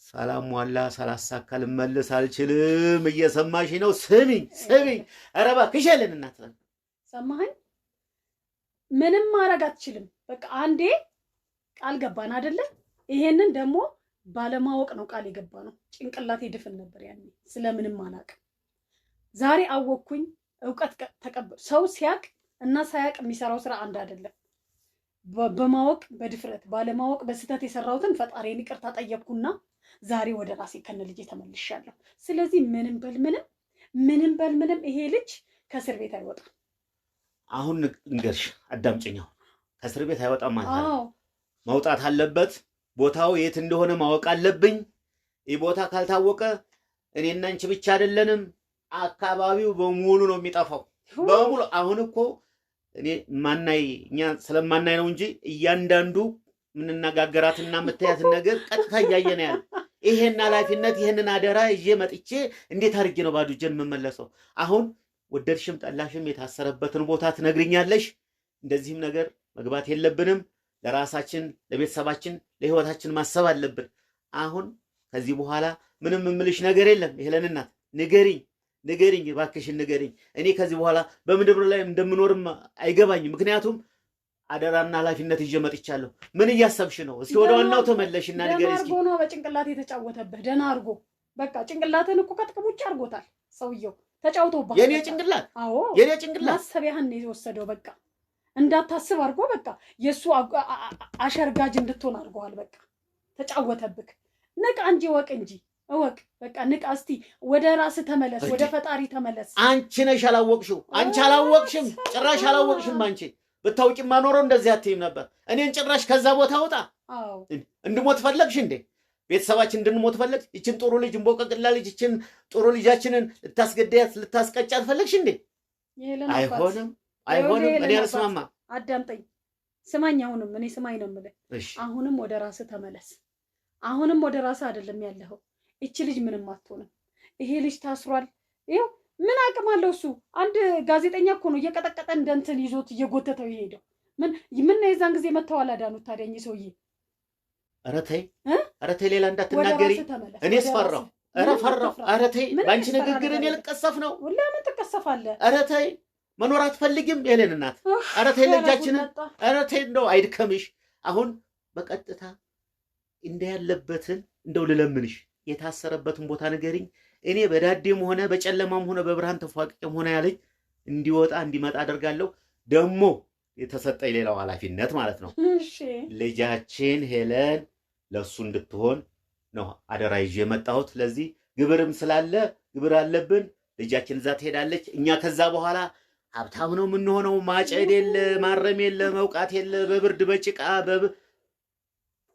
[SPEAKER 2] ሳላሟላ ሳላሳካ ልመለስ አልችልም። እየሰማሽ ነው? ስሚኝ። ኧረ እባክሽ የለን እናት
[SPEAKER 3] ሰማኸኝ? ምንም ማድረግ አትችልም። በቃ አንዴ ቃል ገባን አይደለ? ይሄንን ደግሞ ባለማወቅ ነው ቃል የገባ ነው። ጭንቅላቴ ድፍን ነበር ያኔ፣ ስለምንም አላውቅም። ዛሬ አወቅኩኝ። እውቀት ተቀበል። ሰው ሲያቅ እና ሳያቅ የሚሰራው ስራ አንድ አይደለም። በማወቅ በድፍረት ባለማወቅ በስተት የሰራሁትን ፈጣሪን ይቅርታ ጠየቅኩና ዛሬ ወደ ራሴ ከነ ልጄ ተመልሻለሁ። ስለዚህ ምንም በል ምንም ይሄ ልጅ ከእስር ቤት አይወጣም።
[SPEAKER 2] አሁን እንገርሽ አዳምጪኝ። ከእስር ቤት አይወጣም ማለት ነው። መውጣት አለበት። ቦታው የት እንደሆነ ማወቅ አለብኝ። ይህ ቦታ ካልታወቀ እኔና አንቺ ብቻ አይደለንም፣ አካባቢው በሙሉ ነው የሚጠፋው። በሙሉ አሁን እኮ እኛ ስለማናይ ነው እንጂ እያንዳንዱ ምንነጋገራትና የምታያትን ነገር ቀጥታ እያየን ያለ ይሄን ኃላፊነት ይሄንን አደራ ይዤ መጥቼ እንዴት አድርጌ ነው ባዶ እጄን የምመለሰው? አሁን ወደድሽም ጠላሽም የታሰረበትን ቦታ ትነግሪኛለሽ። እንደዚህም ነገር መግባት የለብንም። ለራሳችን፣ ለቤተሰባችን፣ ለህይወታችን ማሰብ አለብን። አሁን ከዚህ በኋላ ምንም የምልሽ ነገር የለም። ሄለን እናት ንገሪኝ እባክሽን ንገሪኝ። እኔ ከዚህ በኋላ በምድር ላይ እንደምኖርም አይገባኝም። ምክንያቱም አደራና ኃላፊነት ይዤ መጥቻለሁ። ምን እያሰብሽ ነው? እስኪ ወደ ዋናው ተመለሽና ንገሪኝ። እስኪ
[SPEAKER 3] ደህና አድርጎ ነው በጭንቅላት የተጫወተብህ። ደህና አድርጎ በቃ ጭንቅላትን እኮ ከጥቅም ውጭ አድርጎታል ሰውየው። ተጫውቶብሃል።
[SPEAKER 2] የኔ ጭንቅላት?
[SPEAKER 3] አዎ
[SPEAKER 2] የኔ ጭንቅላት
[SPEAKER 3] ማሰቢያህን ነው የወሰደው። በቃ እንዳታስብ አድርጎ በቃ የእሱ አሸርጋጅ እንድትሆን አድርጎሃል። በቃ ተጫወተብህ። ንቃ እንጂ እወቅ። በቃ ንቃ። እስቲ ወደ ራስህ ተመለስ፣ ወደ ፈጣሪ ተመለስ።
[SPEAKER 2] አንቺ ነሽ አላወቅሽው። አንቺ አላወቅሽም፣ ጭራሽ አላወቅሽም። አንቺ ብታውቂማ ኖሮ እንደዚህ አትይም ነበር። እኔን ጭራሽ ከዛ ቦታ አውጣ። እንድሞት ፈለግሽ እንዴ? ቤተሰባችን እንድንሞት ፈለግሽ? ይችን ጥሩ ልጅ እንቦቀቅላ ልጅ ይችን ጥሩ ልጃችንን ልታስገዳያት ልታስቀጫት ፈለግሽ እንዴ? አይሆንም። እኔ አልስማማ።
[SPEAKER 3] አዳምጠኝ፣ ስማኝ። እኔ ስማኝ ነው የምልህ። አሁንም ወደ ራስህ ተመለስ። አሁንም ወደ ራስህ አይደለም ያለኸው። እቺ ልጅ ምንም አትሆንም። ይሄ ልጅ ታስሯል። ይኸው ምን አቅም አለው እሱ? አንድ ጋዜጠኛ እኮ ነው እየቀጠቀጠ እንደ እንትን ይዞት እየጎተተው የሄደው። ምን የዛን ጊዜ መተዋል አዳኑት። ታዲያ እኚህ ሰውዬ
[SPEAKER 2] ኧረ ተይ ሌላ እንዳትናገሪ። እኔስ ፈራሁ። ኧረ ተይ በአንቺ ንግግር እኔ ልቀሰፍ ነው።
[SPEAKER 3] ለምን ትቀሰፋለህ?
[SPEAKER 2] ኧረ ተይ መኖር አትፈልጊም የሌን እናት? ኧረ ተይ ልጃችንን። ኧረ ተይ እንደው አይድከምሽ። አሁን በቀጥታ እንደ ያለበትን እንደው ልለምንሽ የታሰረበትን ቦታ ንገሪኝ። እኔ በዳዴም ሆነ በጨለማም ሆነ በብርሃን ተፏቅቄም ሆነ ያለኝ እንዲወጣ እንዲመጣ አደርጋለሁ። ደግሞ የተሰጠኝ ሌላው ኃላፊነት ማለት ነው ልጃችን ሄለን ለሱ እንድትሆን ነው አደራ ይዤ የመጣሁት። ለዚህ ግብርም ስላለ ግብር አለብን። ልጃችን እዛ ትሄዳለች። እኛ ከዛ በኋላ ሀብታም ነው የምንሆነው። ማጨድ የለ ማረም የለ መውቃት የለ በብርድ በጭቃ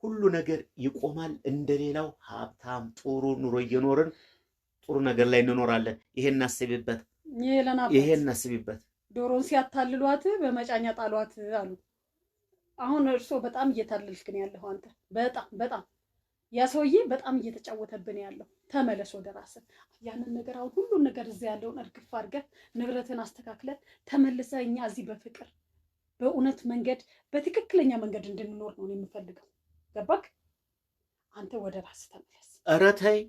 [SPEAKER 2] ሁሉ ነገር ይቆማል። እንደሌላው ሀብታም ጥሩ ኑሮ እየኖርን ጥሩ ነገር ላይ እንኖራለን። ይሄን አስቢበት።
[SPEAKER 3] ዶሮን ሲያታልሏት በመጫኛ ጣሏት አሉ። አሁን እርሶ በጣም እየታለልክ ነው ያለው አንተ። በጣም ያ ሰውዬ በጣም እየተጫወተብን ያለው። ተመለስ ወደ ራስህ። ያንን ነገር አሁን ሁሉን ነገር እዚያ ያለውን እርግፍ አድርገህ ንብረትን አስተካክለህ ተመልሰህ እኛ እዚህ በፍቅር በእውነት መንገድ በትክክለኛ መንገድ እንድንኖር ነው የምፈልገው። ገባክ? አንተ ወደ ራስህ ተመለስ።
[SPEAKER 2] ኧረ ተይ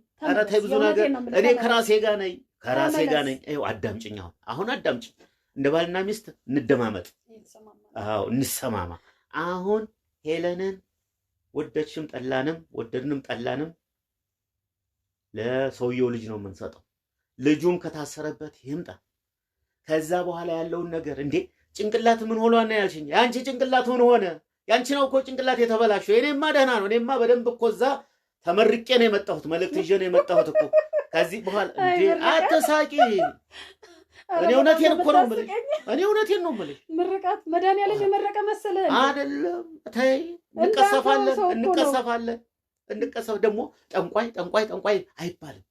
[SPEAKER 2] ብዙ ነገር እኔ ከራሴ ጋር ነኝ። ይኸው አዳምጪኝ። አሁን አዳምጪኝ። እንደ ባልና ሚስት እንደማመጥ። አዎ እንሰማማ። አሁን ሄለንን ወደድንም ጠላንም ለሰውየው ልጅ ነው የምንሰጠው። ልጁም ከታሰረበት ይምጣ። ከዛ በኋላ ያለውን ነገር እንዴ ጭንቅላት ምን ሆኗል ነው ያልሽኝ? ያንቺ ጭንቅላት ምን ሆነ? ያንቺ ነው እኮ ጭንቅላት የተበላሸው። የኔማ ደህና ነው። እኔማ በደንብ እኮ እዛ ተመርቄ ነው የመጣሁት። መልእክት ይዤ ነው የመጣሁት እኮ። ከዚህ በኋላ እንዴ አትሳቂ። እኔ እውነቴን ነው የምልሽ።
[SPEAKER 3] ምርቃት መድኃኒዓለም የመረቀ መሰለህ
[SPEAKER 2] አይደለም? ተይ እንቀሰፋለን። ደግሞ ጠንቋይ አይባልም።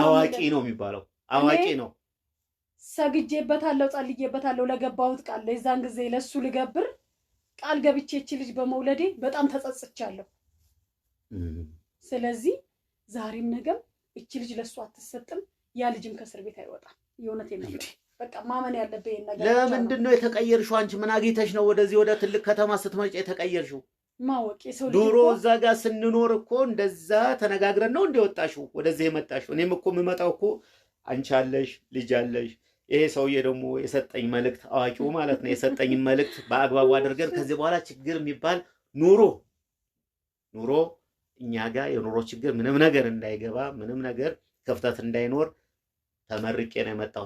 [SPEAKER 2] አዋቂ ነው የሚባለው። አዋቂ ነው።
[SPEAKER 3] ሰግጄበታለሁ፣ ጸልዬበታለሁ ለገባሁት ቃል። ለዛን ጊዜ ለሱ ልገብር ቃል ገብቼ እቺ ልጅ በመውለዴ በጣም ተጸጽቻለሁ። ስለዚህ ዛሬም ነገም እቺ ልጅ ለሱ አትሰጥም። ያ ልጅም ከእስር ቤት አይወጣም። የእውነቴን ነው። በቃ ማመን ያለብህ ነገር።
[SPEAKER 2] ለምንድን ነው የተቀየርሽው? አንቺ ምን አግኝተሽ ነው ወደዚህ ወደ ትልቅ ከተማ ስትመጪ የተቀየርሽው?
[SPEAKER 3] ማወቅ የሰው ልጅ
[SPEAKER 2] ድሮ እዛ ጋር ስንኖር እኮ እንደዛ ተነጋግረን ነው እንደወጣሽው ወደዚህ የመጣሽው። እኔም እኮ የምመጣው እኮ አንቺ አለሽ፣ ልጅ አለሽ። ይሄ ሰውዬ ደግሞ የሰጠኝ መልእክት አዋቂው ማለት ነው የሰጠኝ መልእክት በአግባቡ አድርገን ከዚህ በኋላ ችግር የሚባል ኑሮ እኛ ጋር የኑሮ ችግር ምንም ነገር እንዳይገባ ምንም ነገር ክፍተት እንዳይኖር ተመርቄ ነው የመጣሁት።